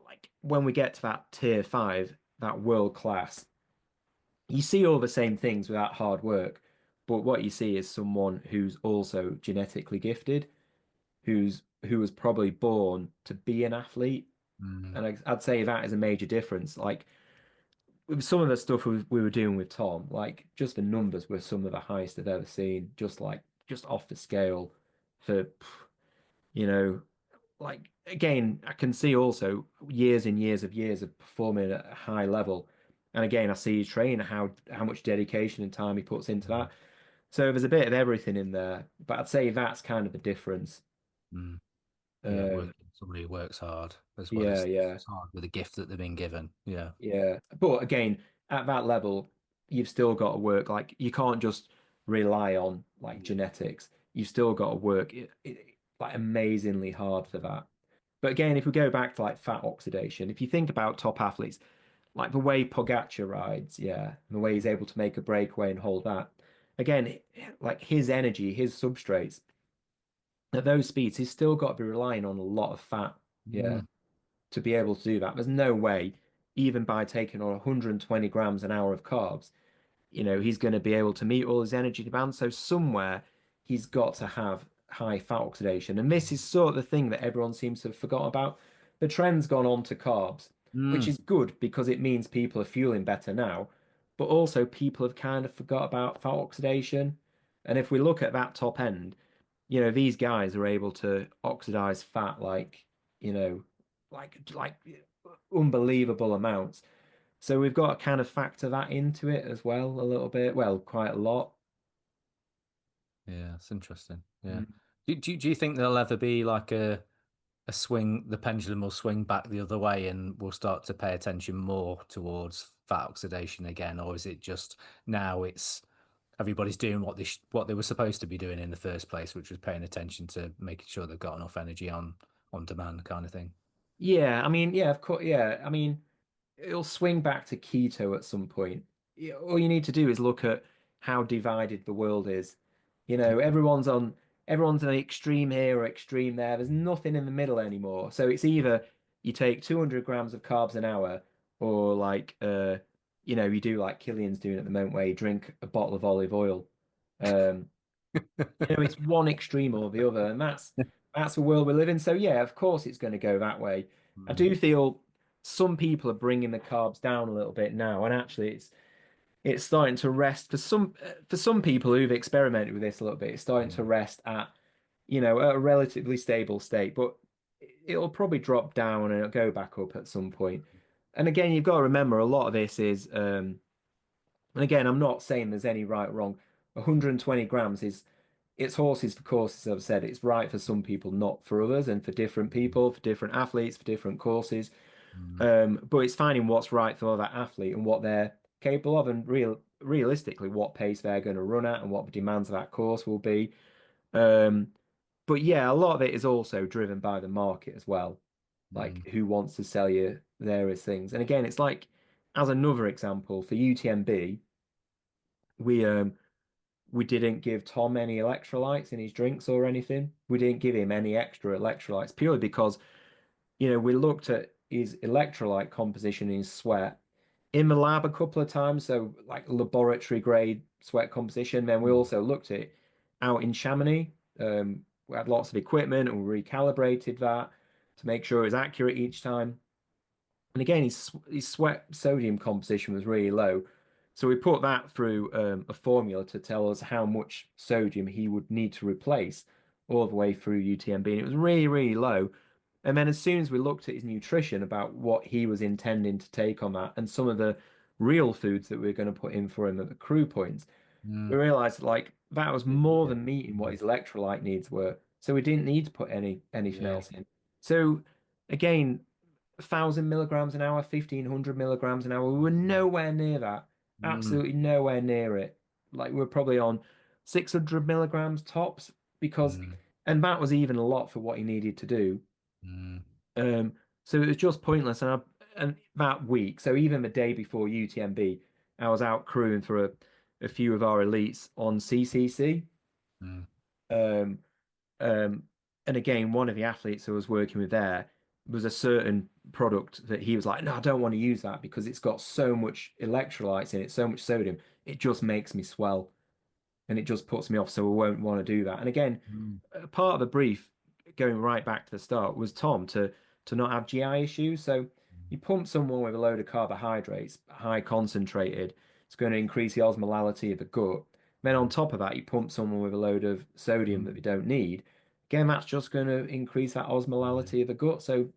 like when we get to that tier 5, that world class, you see all the same things without hard work. But what you see is someone who's also genetically gifted, who was probably born to be an athlete. Mm. And I'd say that is a major difference. Like with some of the stuff we were doing with Tom, like just the numbers were some of the highest I've ever seen, just off the scale for, you know, like again, I can see also years and years of performing at a high level. And again, I see his train, how much dedication and time he puts into that. So there's a bit of everything in there, but I'd say that's kind of the difference. Mm. Yeah, Um, somebody who works hard as well yeah, as yeah, hard with the gift that they've been given. Yeah. yeah. But again, at that level, you've still got to work. Like you can't just rely on like genetics. You've still got to work like amazingly hard for that. But again, if we go back to like fat oxidation, if you think about top athletes, like the way Pogacar rides, yeah, and the way he's able to make a breakaway and hold that. Again, like his energy, his substrates at those speeds, he's still got to be relying on a lot of fat, yeah, Mm. to be able to do that. There's no way, even by taking on 120 grams an hour of carbs, he's going to be able to meet all his energy demands. So somewhere he's got to have high fat oxidation. And this is sort of the thing that everyone seems to have forgot about. The trend's gone on to carbs, which Mm. is good because it means people are fueling better now. But also people have kind of forgot about fat oxidation. And if we look at that top end, these guys are able to oxidize fat you know, like unbelievable amounts. So we've got to kind of factor that into it as well a little bit. Well, quite a lot. Yeah, it's interesting. Yeah. Mm. Do you think there'll ever be like a swing, the pendulum will swing back the other way and we'll start to pay attention more towards fat oxidation again? Or is it just now it's everybody's doing what they were supposed to be doing in the first place, which was paying attention to making sure they've got enough energy on demand kind of thing? Yeah, I mean, yeah, of course, yeah. I mean, it'll swing back to keto at some point. All you need to do is look at how divided the world is. Everyone's an extreme here or extreme there. There's nothing in the middle anymore. So it's either you take 200 grams of carbs an hour, or you do like Killian's doing at the moment, where you drink a bottle of olive oil. Um, it's one extreme or the other, and that's the world we live in. So yeah, of course it's going to go that way. I Mm. do feel some people are bringing the carbs down a little bit now, and actually it's starting to rest for some people who've experimented with this a little bit. It's starting to rest at a relatively stable state, but it'll probably drop down and it'll go back up at some point. And again, you've got to remember a lot of this is and again, I'm not saying there's any right or wrong. 120 grams is it's horses for courses, as I've said. It's right for some people, not for others, and for different people, for different athletes, for different courses. Mm. But it's finding what's right for that athlete and what they're capable of, and realistically, what pace they're going to run at and what the demands of that course will be. Um, but yeah, a lot of it is also driven by the market as well, like Mm. who wants to sell you various things. And again, it's like, as another example, for UTMB, we we didn't give Tom any electrolytes in his drinks or anything. We didn't give him any extra electrolytes purely because, we looked at his electrolyte composition in his sweat in the lab a couple of times, so like laboratory grade sweat composition. Then we Mm. also looked at it out in Chamonix. We had lots of equipment and we recalibrated that to make sure it was accurate each time. And again, his sweat sodium composition was really low. So we put that through a formula to tell us how much sodium he would need to replace all the way through UTMB. And it was really, really low. And then as soon as we looked at his nutrition about what he was intending to take on that and some of the real foods that we were going to put in for him at the crew points, we Mm. realized like that was more than meeting what his electrolyte needs were. So we didn't need to put anything Yeah. else in. So again, 1,000 milligrams an hour, 1,500 milligrams an hour. We were nowhere near that. Mm. Absolutely nowhere near it. Like we were probably on 600 milligrams tops because, Mm. and that was even a lot for what he needed to do. Mm. Um, so it was just pointless. And that week, so even the day before UTMB, I was out crewing for a few of our elites on CCC. Mm. Um, um, and again, one of the athletes I was working with there was a certain product that he was like, no, I don't want to use that because it's got so much electrolytes in it, so much sodium. It just makes me swell and it just puts me off. So I won't want to do that. And again, Mm. part of the brief, going right back to the start, was Tom to not have GI issues. So you pump someone with a load of carbohydrates, high concentrated, it's going to increase the osmolality of the gut. Then on top of that, you pump someone with a load of sodium that Mm. they don't need. Again, that's just going to increase that Yeah. osmolality of the gut. So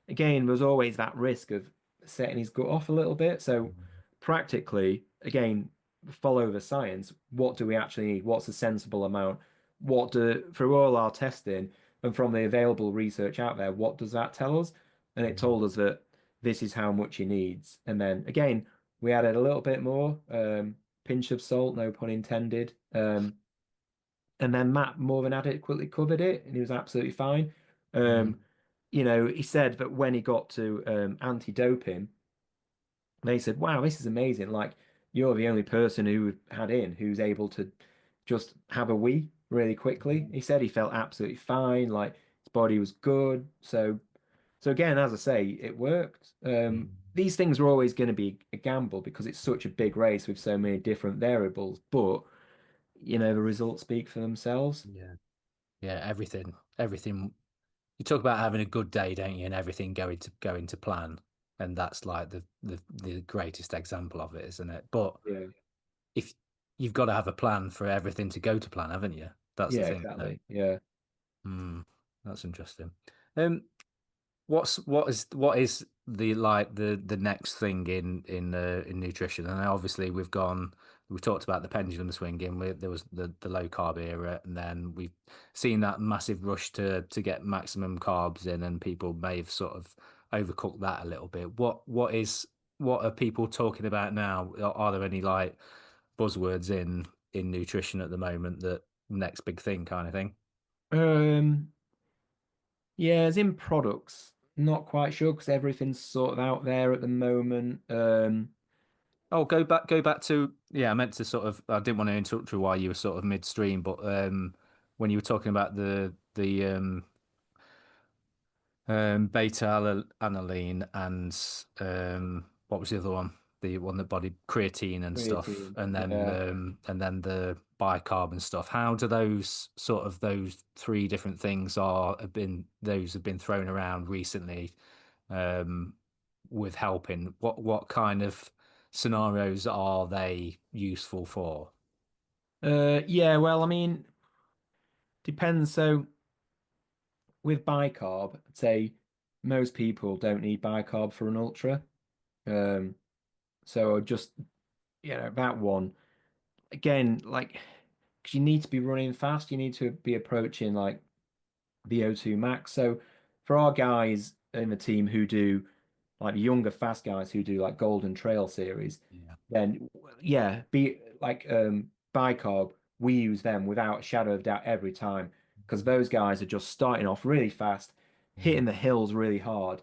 again, there's always that risk of setting his gut off a little bit. So Mm. practically, again, follow the science. What do we actually need? What's a sensible amount? Through all our testing, And from the available research out there, what does that tell us? And it Mm. told us that this is how much he needs. And then again, we added a little bit more, pinch of salt, no pun intended. And then Matt more than adequately covered it, and he was absolutely fine. Mm. He said that when he got to anti-doping, they said, "Wow, this is amazing! Like you're the only person who we've had in who's able to just have a wee really quickly." He said he felt absolutely fine, like his body was good. So again, as I say, it worked. Mm. These things are always going to be a gamble because it's such a big race with so many different variables, but the results speak for themselves. Yeah. Yeah, everything. You talk about having a good day, don't you? And everything going to plan, and that's like the greatest example of it, isn't it? But Yeah. if you've got to have a plan for everything to go to plan, haven't you? That's the Yeah, thing, isn't it? exactly. Yeah. Hmm, that's interesting. Um, what is the like the next thing in nutrition? And obviously we've talked about the pendulum swinging. There was the low carb era, and then we've seen that massive rush to get maximum carbs in, and people may have sort of overcooked that a little bit. What are people talking about now? Are there any like buzzwords in nutrition at the moment, that next big thing kind of thing? Um, yeah, as in products, not quite sure because everything's sort of out there at the moment. Oh, go back to, yeah. I meant to sort of. I didn't want to interrupt you while you were sort of midstream, but when you were talking about the beta aniline and what was the other one? The one that body creatine and stuff, Creatine. Yeah. and then the bicarb and stuff. How do those three different things have been thrown around recently, um, with helping? What kind of scenarios are they useful for? Yeah, well, I mean, depends. So with bicarb, I'd say most people don't need bicarb for an ultra. Um, so just, that one. Again, like, 'cause you need to be running fast, you need to be approaching like VO2 max. So for our guys in the team who do like the younger fast guys who do like Golden Trail series, Yeah. then yeah, be like bicarb, we use them without a shadow of doubt every time because those guys are just starting off really fast, Mm. hitting the hills really hard,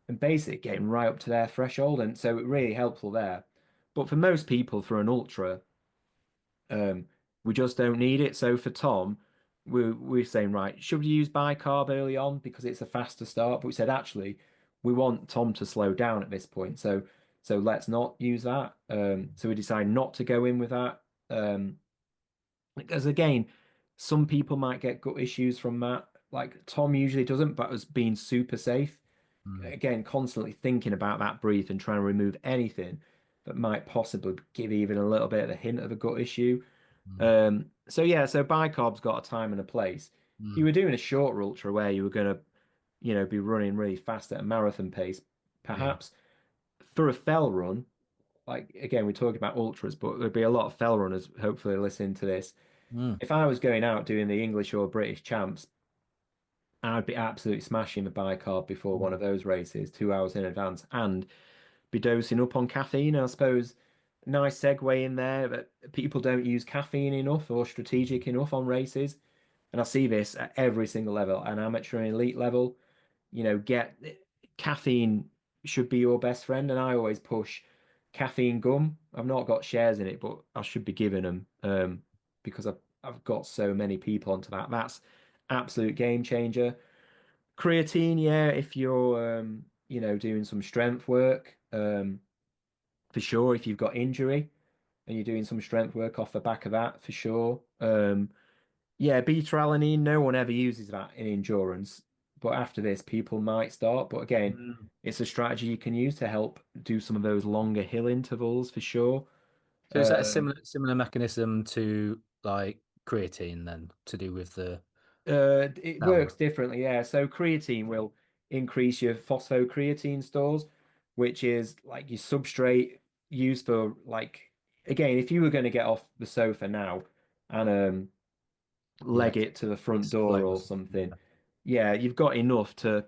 and basically getting right up to their threshold, and so it really helpful there. But for most people, for an ultra, um, we just don't need it. So for Tom, we're saying, right, should we use bicarb early on because it's a faster start? But we said actually, we want Tom to slow down at this point. So let's not use that. So we decided not to go in with that. Because again, some people might get gut issues from that. Like Tom usually doesn't, but has been super safe. Mm. Again, constantly thinking about that breath and trying to remove anything that might possibly give even a little bit of a hint of a gut issue. Mm. So yeah, so bicarb's got a time and a place. If you Mm. were doing a short ultra where you were going to, be running really fast at a marathon pace, Yeah. perhaps for a fell run, like again, we're talking about ultras, but there'd be a lot of fell runners hopefully listening to this. Mm. If I was going out doing the English or British champs, I'd be absolutely smashing the bicarb before one of Mm. those races, 2 hours in advance, and be dosing up on caffeine. I suppose nice segue in there that people don't use caffeine enough or strategic enough on races. And I see this at every single level, an amateur and elite level. Get caffeine should be your best friend. And I always push caffeine gum. I've not got shares in it, but I should be giving them because I've got so many people onto that. That's absolute game changer. Creatine, yeah, if you're doing some strength work, for sure. If you've got injury and you're doing some strength work off the back of that, for sure. Yeah, beta alanine, no one ever uses that in endurance, but after this, people might start. But again, Mm. it's a strategy you can use to help do some of those longer hill intervals for sure. So is that a Um, similar mechanism to like creatine then, to do with the it works downward? differently, yeah. So creatine will increase your phosphocreatine stores, which is like your substrate used for like again, if you were going to get off the sofa now and The leg it to the front door or explosive. something, Yeah. yeah, you've got enough to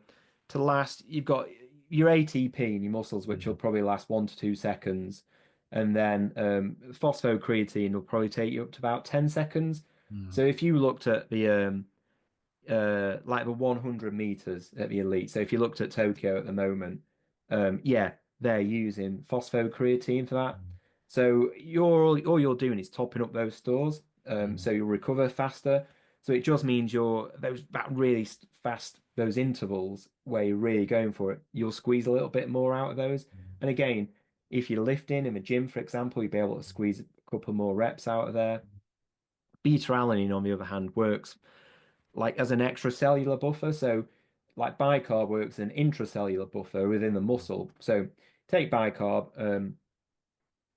last. You've got your ATP in your muscles, which will Yeah. probably last 1 to 2 seconds, and then phosphocreatine will probably take you up to about 10 seconds. Mm. So if you looked at the like the 100 meters at the elite, so if you looked at Tokyo at the moment, yeah, they're using phosphocreatine for that. Mm. So you're all you're doing is topping up those stores, Mm. so you'll recover faster. So it just means you're those that really fast those intervals where you're really going for it. You'll squeeze a little bit more out of those. And again, if you're lifting in the gym, for example, you'll be able to squeeze a couple more reps out of there. Beta alanine, on the other hand, works like as an extracellular buffer. So, like bicarb works as an intracellular buffer within the muscle. So, take bicarb, and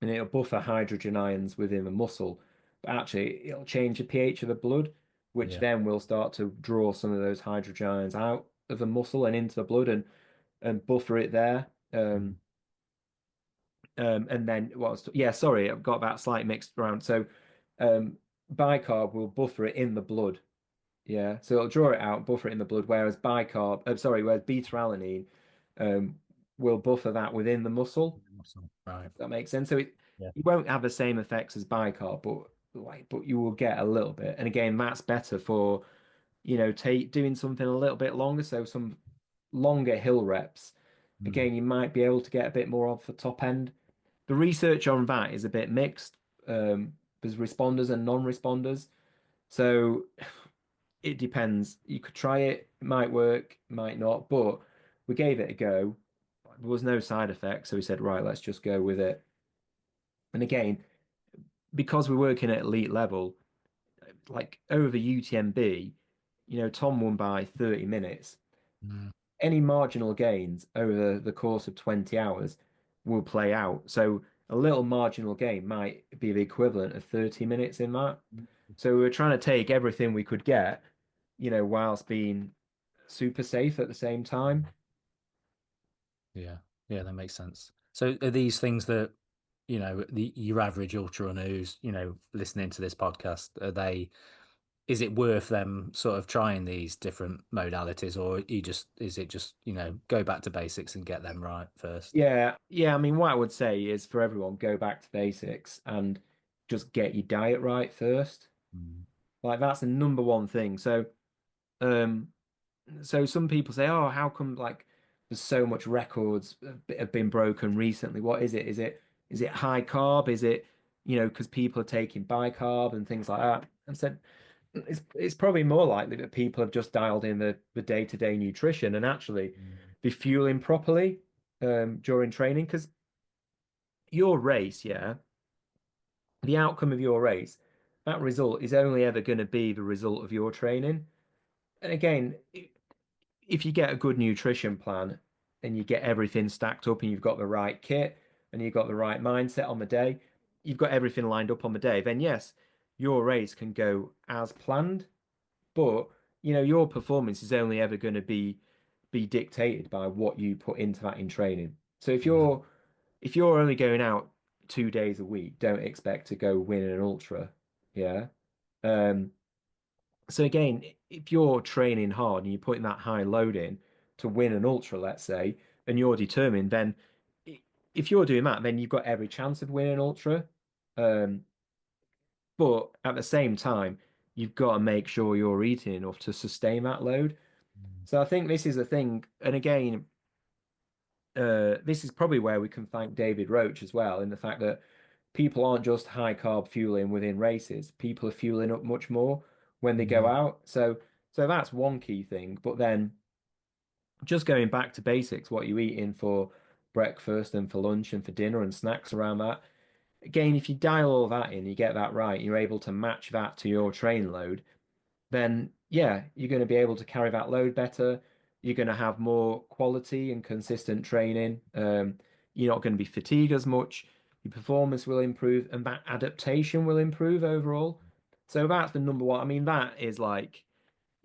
it'll buffer hydrogen ions within the muscle, but actually, it'll change the pH of the blood, which Yeah. then will start to draw some of those hydrogen ions out of the muscle and into the blood and buffer it there. Mm. And then what was, yeah, sorry, I've got that slight mixed around. So, um, bicarb will buffer it in the blood. Yeah, so it'll draw it out, buffer it in the blood, whereas whereas beta-alanine um, will buffer that within the muscle. Awesome. Right. That makes sense. So Yeah. it won't have the same effects as bicarb, but you will get a little bit. And again, that's better for, take doing something a little bit longer, so some longer hill reps. Mm. Again, you might be able to get a bit more off the top end. The research on that is a bit mixed. There's responders and non-responders. So it depends. You could try it, it might work, might not, but we gave it a go. There was no side effects, so we said, right, let's just go with it. And again, because we're working at elite level, like over UTMB, Tom won by 30 minutes. Mm. Any marginal gains over the course of 20 hours will play out. So a little marginal gain might be the equivalent of 30 minutes in that. So we were trying to take everything we could get, whilst being super safe at the same time. Yeah. Yeah, that makes sense. So are these things that, your average ultra runner who's, listening to this podcast, is it worth them sort of trying these different modalities, or is it just, go back to basics and get them right first? Yeah, yeah. I mean, what I would say is for everyone, go back to basics and just get your diet right first. Mm. Like that's the number one thing. Um, so some people say, "Oh, how come like there's so much records have been broken recently? What is it? Is it high carb? Is it, because people are taking bicarb and things like that?" And said it's probably more likely that people have just dialed in the day-to-day nutrition and actually Mm. be fueling properly during training. Because your race, yeah, the outcome of your race, that result is only ever going to be the result of your training. And again, if you get a good nutrition plan and you get everything stacked up and you've got the right kit and you've got the right mindset on the day, you've got everything lined up on the day, then yes, your race can go as planned. But your performance is only ever going to be dictated by what you put into that in training. So Yeah. if you're only going out 2 days a week, don't expect to go win an ultra. Yeah. Um, so again, if you're training hard and you're putting that high load in to win an ultra, let's say, and you're determined, then if you're doing that, then you've got every chance of winning an ultra. Um, but at the same time, you've got to make sure you're eating enough to sustain that load. Mm. So I think this is the thing. And again, this is probably where we can thank David Roach as well, in the fact that people aren't just high carb fueling within races. People are fueling up much more when they go Yeah. out. So that's one key thing. But then just going back to basics, what you eat in for breakfast and for lunch and for dinner and snacks around that. Again, if you dial all that in, you get that right, you're able to match that to your train load, then yeah, you're going to be able to carry that load better. You're going to have more quality and consistent training. You're not going to be fatigued as much. Your performance will improve, and that adaptation will improve overall. So that's the number one. I mean, that is like,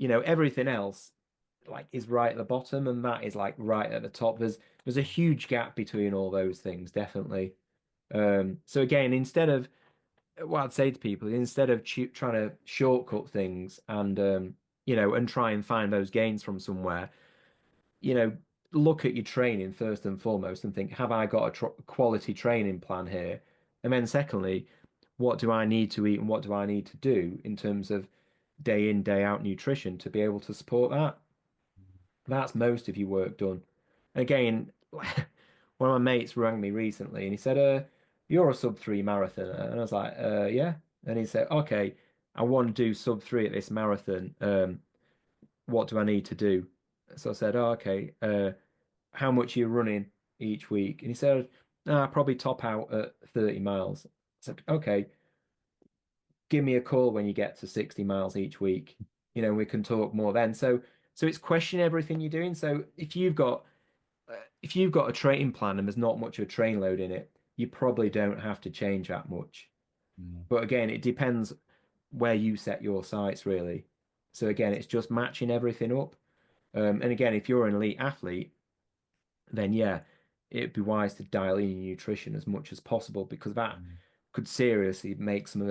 everything else like is right at the bottom, and that is like right at the top. There's a huge gap between all those things, definitely. So again, instead of what I'd say to people, instead of trying to shortcut things and and try and find those gains from somewhere, you know, look at your training first and foremost and think, have I got a tr quality training plan here? And then secondly, what do I need to eat and what do I need to do in terms of day in, day out nutrition to be able to support that? That's most of your work done. Again, one of my mates rang me recently and he said, you're a sub 3 marathoner. And I was like, yeah. And he said, okay, I want to do sub 3 at this marathon. What do I need to do? So I said, oh, okay, how much are you running each week? And he said, probably top out at 30 miles. I said, okay, give me a call when you get to 60 miles each week. We can talk more then. So it's question everything you're doing. So if you've got a training plan and there's not much of a train load in it, you probably don't have to change that much. Mm. But again, it depends where you set your sights really. So again, it's just matching everything up. And again, if you're an elite athlete, then yeah, it'd be wise to dial in your nutrition as much as possible because that Mm. could seriously make some of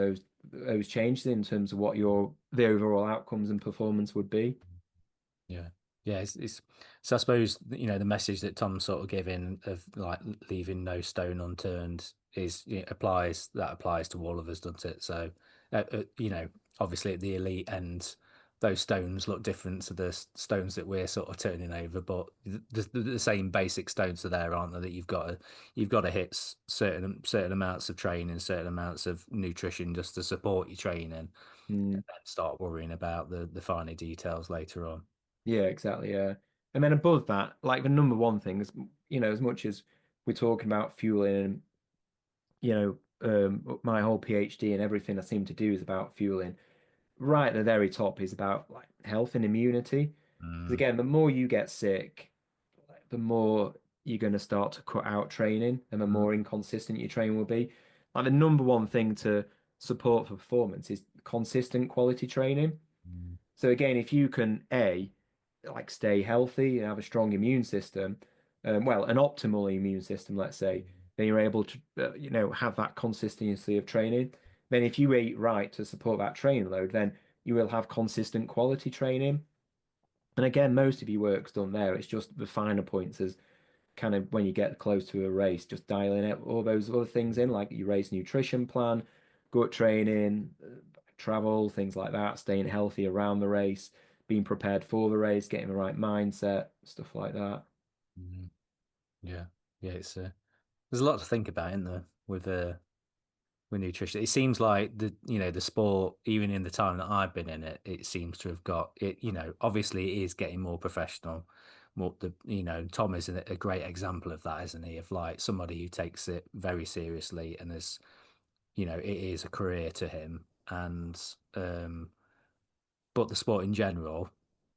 those changes in terms of what the overall outcomes and performance would be. Yeah, yeah. It's so I suppose the message that Tom's sort of giving of like leaving no stone unturned is applies to all of us, doesn't it? So obviously at the elite end, those stones look different to the stones that we're sort of turning over, but the same basic stones are there, aren't they? That you've got to hit certain amounts of training, certain amounts of nutrition just to support your training, and Mm, then start worrying about the finer details later on. yeah, exactly. Yeah. And then above that, like the number one thing is, as much as we're talking about fueling and, my whole PhD and everything I seem to do is about fueling. Right at the very top is about like health and immunity. Because Mm, again, the more you get sick, the more you're going to start to cut out training and the more mm, inconsistent your training will be. Like the number one thing to support for performance is consistent quality training. mm, So again, if you can like stay healthy and have a strong immune system, well, an optimal immune system, let's say, then you're able to have that consistency of training. Then if you eat right to support that training load, then you will have consistent quality training. And again, most of your work's done there. It's just the finer points as kind of when you get close to a race, just dialing it, all those other things in, like your race nutrition plan, gut training, travel, things like that, staying healthy around the race, being prepared for the race, getting the right mindset, stuff like that. mm. Yeah, yeah. It's there's a lot to think about, isn't there, with nutrition. It seems like the sport, even in the time that I've been in it, it seems to have got it. Obviously, it is getting more professional. More Tom is a great example of that, isn't he? Of like somebody who takes it very seriously and it is a career to him. And but the sport in general,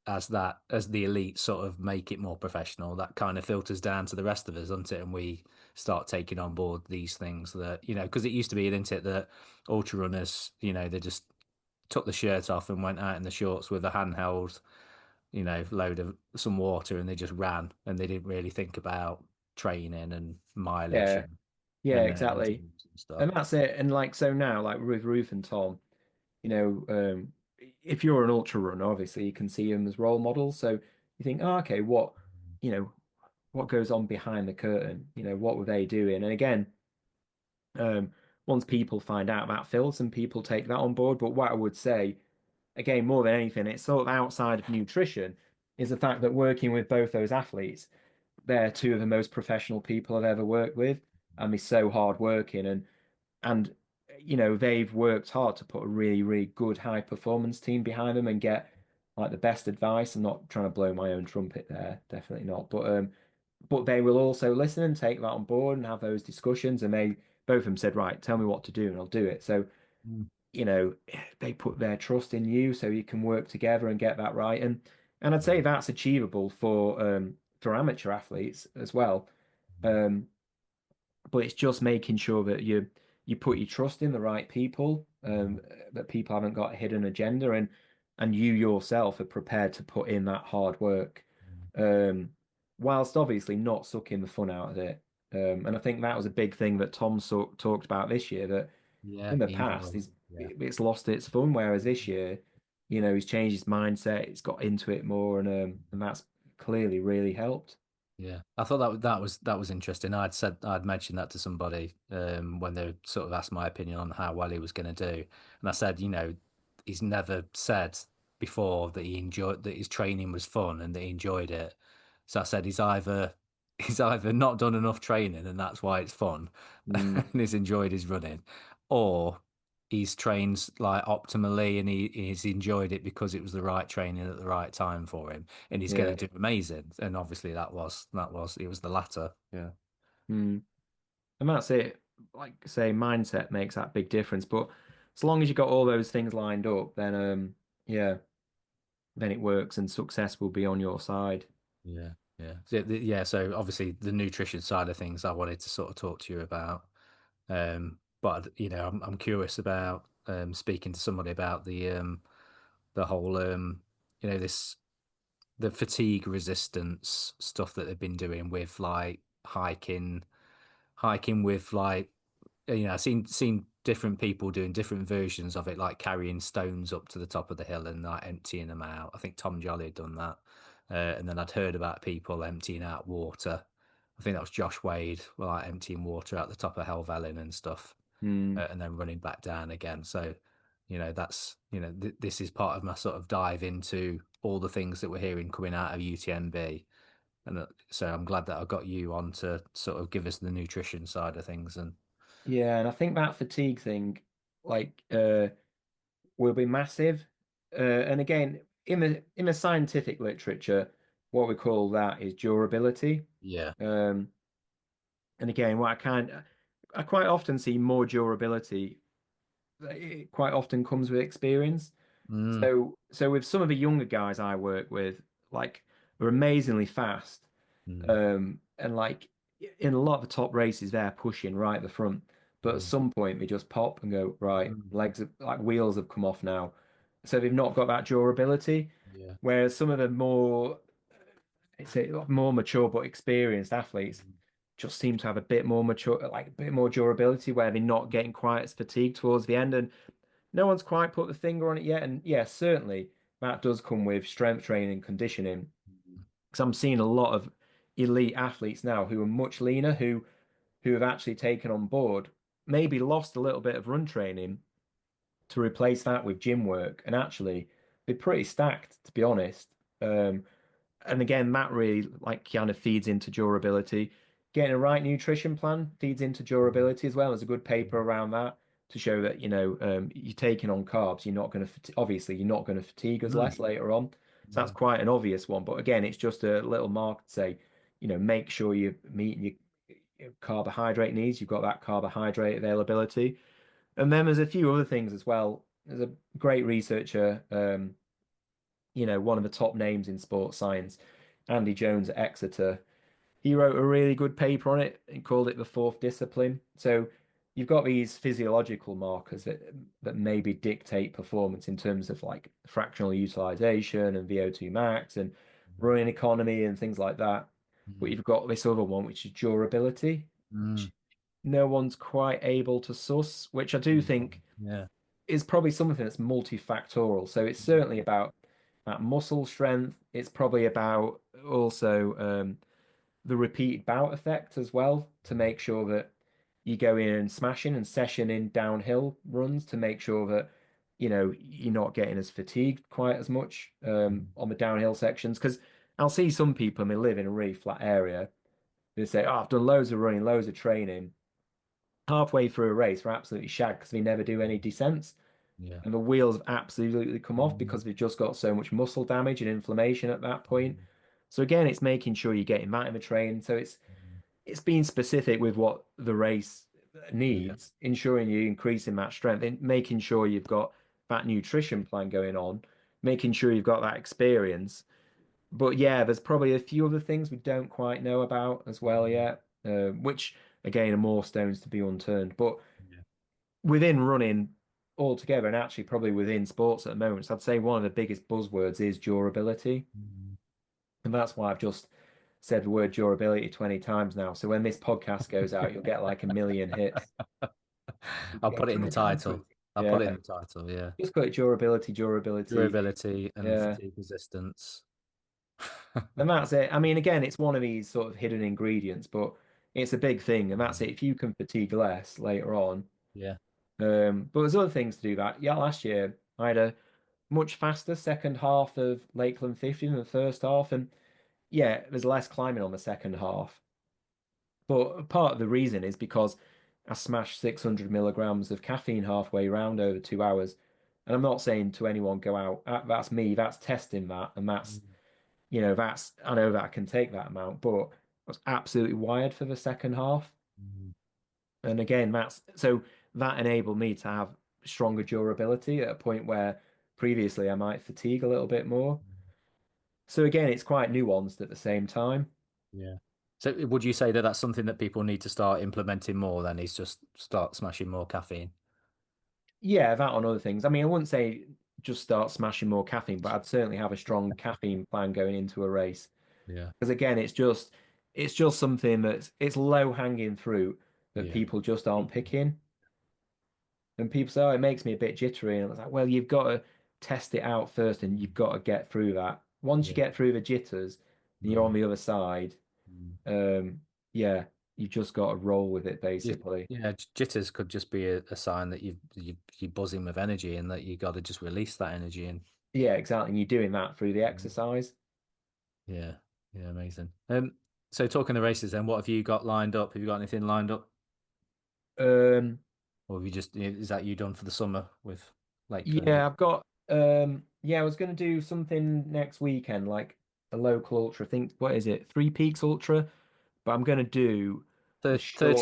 as the elite sort of make it more professional, that kind of filters down to the rest of us, doesn't it? And we start taking on board these things that because it used to be, didn't it, that ultra runners, they just took the shirt off and went out in the shorts with a handheld, load of some water, and they just ran, and they didn't really think about training and mileage Yeah, and yeah, exactly. intervals and stuff. And that's it. And like so now, like with Ruth and Tom, you know, um, if you're an ultra runner, obviously you can see them as role models. So you think, oh, okay, you know, what goes on behind the curtain? What were they doing? And again, um, once people find out about Phil, some people take that on board. But what I would say, again, more than anything, it's sort of outside of nutrition, is the fact that working with both those athletes, they're two of the most professional people I've ever worked with, and they're so hard working and they've worked hard to put a really, really good high performance team behind them and get like the best advice. I'm not trying to blow my own trumpet there, definitely not. But they will also listen and take that on board and have those discussions. And they both of them said, right, tell me what to do and I'll do it. So, Mm, you know, they put their trust in you so you can work together and get that right. And I'd say that's achievable for amateur athletes as well. Um, but it's just making sure that you put your trust in the right people, that people haven't got a hidden agenda, and you yourself are prepared to put in that hard work, um, whilst obviously not sucking the fun out of it. And I think that was a big thing that Tom talked about this year, that yeah, in the he past enjoys. Yeah. it's lost its fun, whereas this year, he's changed his mindset, he's got into it more, and that's clearly really helped. Yeah, I thought that was interesting. I'd mentioned that to somebody when they sort of asked my opinion on how well he was going to do, and I said, he's never said before that he enjoyed that his training was fun and that he enjoyed it. So I said he's either not done enough training and that's why it's fun, Mm, and he's enjoyed his running, or he's trained like optimally and he's enjoyed it because it was the right training at the right time for him and he's yeah. going to do amazing. And obviously it was the latter. Yeah. Mm. And that's it. Like I say, mindset makes that big difference. But as long as you got all those things lined up, then yeah, then it works and success will be on your side. Yeah. Yeah. Yeah. So obviously the nutrition side of things I wanted to sort of talk to you about. But I'm curious about speaking to somebody about the whole this the fatigue resistance stuff that they've been doing with like hiking with like I've seen different people doing different versions of it, like carrying stones up to the top of the hill and like emptying them out. I think Tom Jolly had done that, and then I'd heard about people emptying out water. I think that was Josh Wade, like emptying water out the top of Helvellyn and stuff, Mm. and then running back down again. So, that's this is part of my sort of dive into all the things that we're hearing coming out of UTMB. And so I'm glad that I got you on to sort of give us the nutrition side of things. And Yeah, and I think that fatigue thing, like, will be massive. And again, in the scientific literature, what we call that is durability. yeah. Um, and again, I quite often see more durability. It quite often comes with experience. Mm, So with some of the younger guys I work with, like, they're amazingly fast. mm, And like in a lot of the top races, they're pushing right at the front. But at mm, some point, they just pop and go, right, mm, legs have, like wheels have come off now. So they've not got that durability. yeah. Whereas some of the more mature but experienced athletes Mm, just seem to have a bit more mature, like a bit more durability, where they're not getting quite as fatigued towards the end. And no one's quite put the finger on it yet. And yeah, certainly that does come with strength training and conditioning. mm, Because I'm seeing a lot of elite athletes now who are much leaner, who have actually taken on board, maybe lost a little bit of run training to replace that with gym work, and actually be pretty stacked, to be honest. Um, and again, that really like kind of feeds into durability. Getting a right nutrition plan feeds into mm, durability as well. There's a good paper mm, around that to show that, you're taking on carbs, you're not going to, obviously, you're not going to fatigue as mm, less later on. So that's mm, quite an obvious one. But again, it's just a little mark to say, make sure you're meeting your carbohydrate needs, you've got that carbohydrate availability. And then there's a few other things as well. There's a great researcher, one of the top names in sports science, Andy Jones at Exeter. He wrote a really good paper on it and called it the fourth discipline. So you've got these physiological markers that maybe dictate performance in terms of like fractional utilization and VO2 max and running economy and things like that. But mm, you've got this other one, which is durability, mm, which no one's quite able to suss, which I do mm, think yeah. is probably something that's multifactorial. So it's Mm, certainly about that muscle strength. It's probably about also the repeated bout effect as well to make sure that you go in and smashing and session in downhill runs to make sure that you're not getting as fatigued quite as much mm, on the downhill sections. Because I'll see some people, and they live in a really flat area. They say, "Oh, I've done loads of running, loads of training." Halfway through a race, we're absolutely shagged because we never do any descents yeah. and the wheels have absolutely come off Mm, because we've just got so much muscle damage and inflammation at that point. mm, So again, it's making sure you're getting that in the train. So mm, it's being specific with what the race yeah. needs, ensuring you increasing that strength, and making sure you've got that nutrition plan going on, making sure you've got that experience. But yeah, there's probably a few other things we don't quite know about as well Mm, yet, which again are more stones to be unturned. But yeah. within running altogether, and actually probably within sports at the moment, so I'd say one of the biggest buzzwords is durability. Mm. And that's why I've just said the word durability 20 times now. So when this podcast goes out, you'll get like a million hits. I'll Yeah, put it in the title. durability. I'll Yeah, put it in the title. Yeah. just got durability. Durability and Yeah. fatigue resistance. And that's it. I mean, again, it's one of these sort of hidden ingredients, but it's a big thing. And that's it. If you can fatigue less later on. Yeah. But there's other things to do that. Yeah, last year I had a much faster second half of Lakeland 50 than the first half. And yeah, there's less climbing on the second half. But part of the reason is because I smashed 600 milligrams of caffeine halfway around over 2 hours. And I'm not saying to anyone go out, that's me, that's testing that. And that's, Mm. that's, I know that I can take that amount, but I was absolutely wired for the second half. Mm. And again, so that enabled me to have stronger durability at a point where previously I might fatigue a little bit more. So again, it's quite nuanced at the same time. Yeah. So would you say that that's something that people need to start implementing more then is just start smashing more caffeine? Yeah, that on other things. I mean, I wouldn't say just start smashing more caffeine, but I'd certainly have a strong caffeine plan going into a race. Yeah. Because again, it's just something it's low hanging fruit that Yeah. people just aren't picking. And people say, oh, it makes me a bit jittery. And I was like, well, you've got to test it out first and you've got to get through that. Once you Yeah. get through the jitters and you're on Mm. the other side, Mm. um, yeah, you've just got to roll with it You, basically. yeah, jitters could just be a sign that you're buzzing with energy and that you got to just release that energy and Yeah, exactly. And you're doing that through the mm. exercise. Yeah, yeah, amazing. So talking the races then, what have you got lined up? Have you got anything lined up? Um, Or have you just is that you done for the summer with Lakeland? yeah, I've got yeah, I was gonna do something next weekend, like a local ultra. I think what is it? Three Peaks Ultra. But I'm gonna do the short.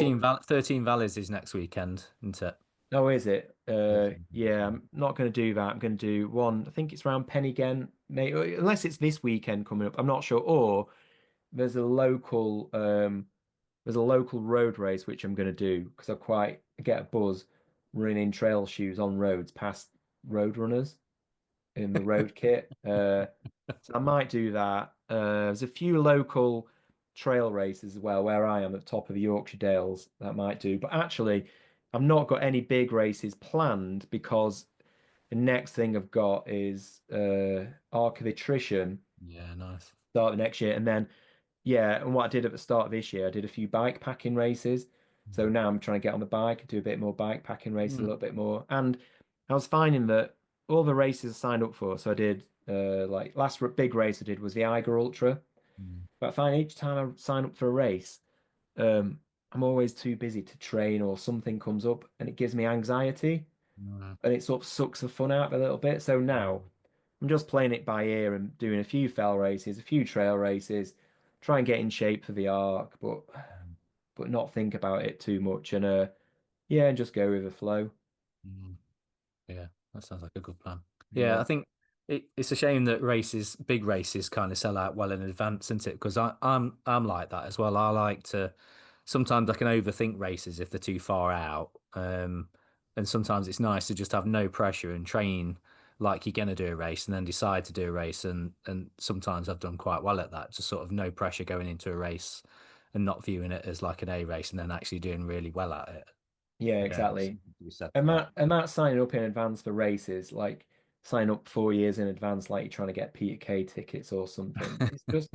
13 Valleys is next weekend, isn't it? Oh, is it? 13 Valleys, Yeah, yeah. I'm not gonna do that. I'm gonna do one. I think it's around Pennygen, maybe unless it's this weekend coming up. I'm not sure. Or there's a local there's a local road race which I'm gonna do because I get a buzz running in trail shoes on roads past road runners in the road kit. So I might do that. There's a few local trail races as well where I am at the top of the Yorkshire Dales that I might do. But actually, I've not got any big races planned because the next thing I've got is Arc of Attrition Yeah, nice. start of next year. And then, yeah, and what I did at the start of this year, I did a few bike packing races. So now I'm trying to get on the bike and do a bit more bike packing races, a Mm. little bit more. And I was finding that all the races I signed up for, so I did like big race I did was the Eiger Ultra. Mm. But I find each time I sign up for a race, um, I'm always too busy to train or something comes up and it gives me anxiety Mm. and it sort of sucks the fun out a little bit. So now I'm just playing it by ear and doing a few fell races, a few trail races, try and get in shape for the arc, but not think about it too much and yeah, and just go with the flow. Mm. Yeah, that sounds like a good plan. Yeah, Yeah. I think it's a shame that big races, kind of sell out well in advance, isn't it? Because I'm like that as well. I like to sometimes I can overthink races if they're too far out. And sometimes it's nice to just have no pressure and train like you're gonna do a race and then decide to do a race. And sometimes I've done quite well at that, just sort of no pressure going into a race and not viewing it as like an A race and then actually doing really well at it. Yeah, Yeah, there's exactly. something to be said for And that. that signing up in advance for races, like sign up 4 years in advance, like you're trying to get Peter Kay tickets or something. It's just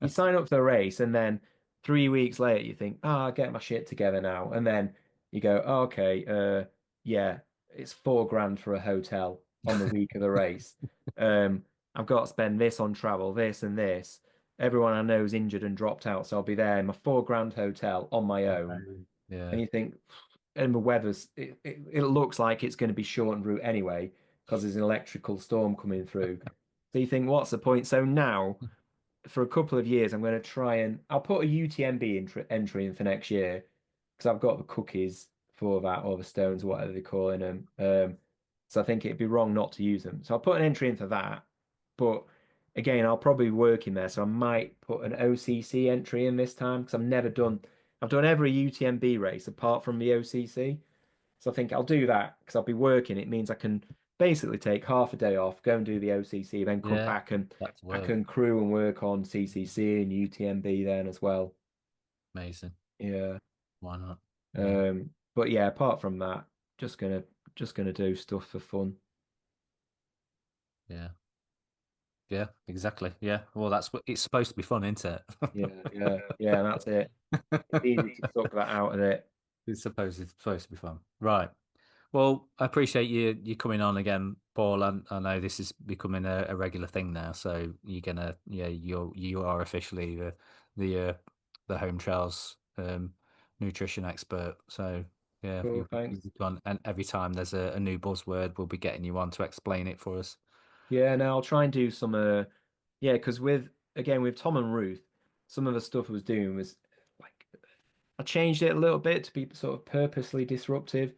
you sign up for the race and then 3 weeks later you think, oh, I'll get my shit together now. And then you go, oh, okay, yeah, it's 4 grand for a hotel on the week of the race. I've got to spend this on travel, this and this. Everyone I know is injured and dropped out, so I'll be there in my 4 grand hotel on my own. And Yeah. you think, and the weather's it looks like it's going to be short en route anyway because there's an electrical storm coming through. So you think, what's the point? So now, for a couple of years, I'm going to try and I'll put a UTMB entry in for next year because I've got the cookies for that or the stones or whatever they're calling them. So I think it'd be wrong not to use them. So I'll put an entry in for that. But again, I'll probably be working there, so I might put an OCC entry in this time because I've done every UTMB race apart from the OCC. So I think I'll do that because I'll be working. It means I can basically take half a day off, go and do the OCC, then come Yeah, back and that's I work. can crew and work on CCC and UTMB then as well. Amazing. Yeah. Why not? Yeah. But yeah, apart from that, just gonna just going to do stuff for fun. Yeah. Yeah, exactly. Yeah. Well, that's what it's supposed to be fun, isn't it? Yeah, that's it. It's easy to suck that out of it. It's supposed to be fun. Right. Well, I appreciate you coming on again, Paul. I know this is becoming a regular thing now, so you're gonna you are officially the home trails nutrition expert. So yeah, Cool, thanks. you've gone, and every time there's a new buzzword, we'll be getting you on to explain it for us. Yeah, now I'll try and do some yeah, because with Tom and Ruth, some of the stuff I was doing was like I changed it a little bit to be sort of purposely disruptive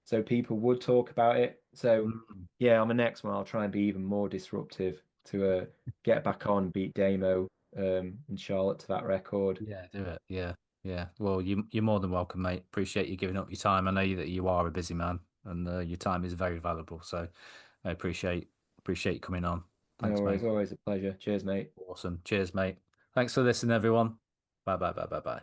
so people would talk about it. So Mm. yeah, on the next one I'll try and be even more disruptive to get back on, beat Damo and Charlotte to that record. Yeah, do it. Yeah, yeah. Well, you're more than welcome, mate. Appreciate you giving up your time. I know that you are a busy man, and your time is very valuable. So I appreciate you coming on. No Thanks, worries, mate. always a pleasure. Cheers, mate. Awesome. Cheers, mate. Thanks for listening, everyone. Bye, bye, bye, bye, bye.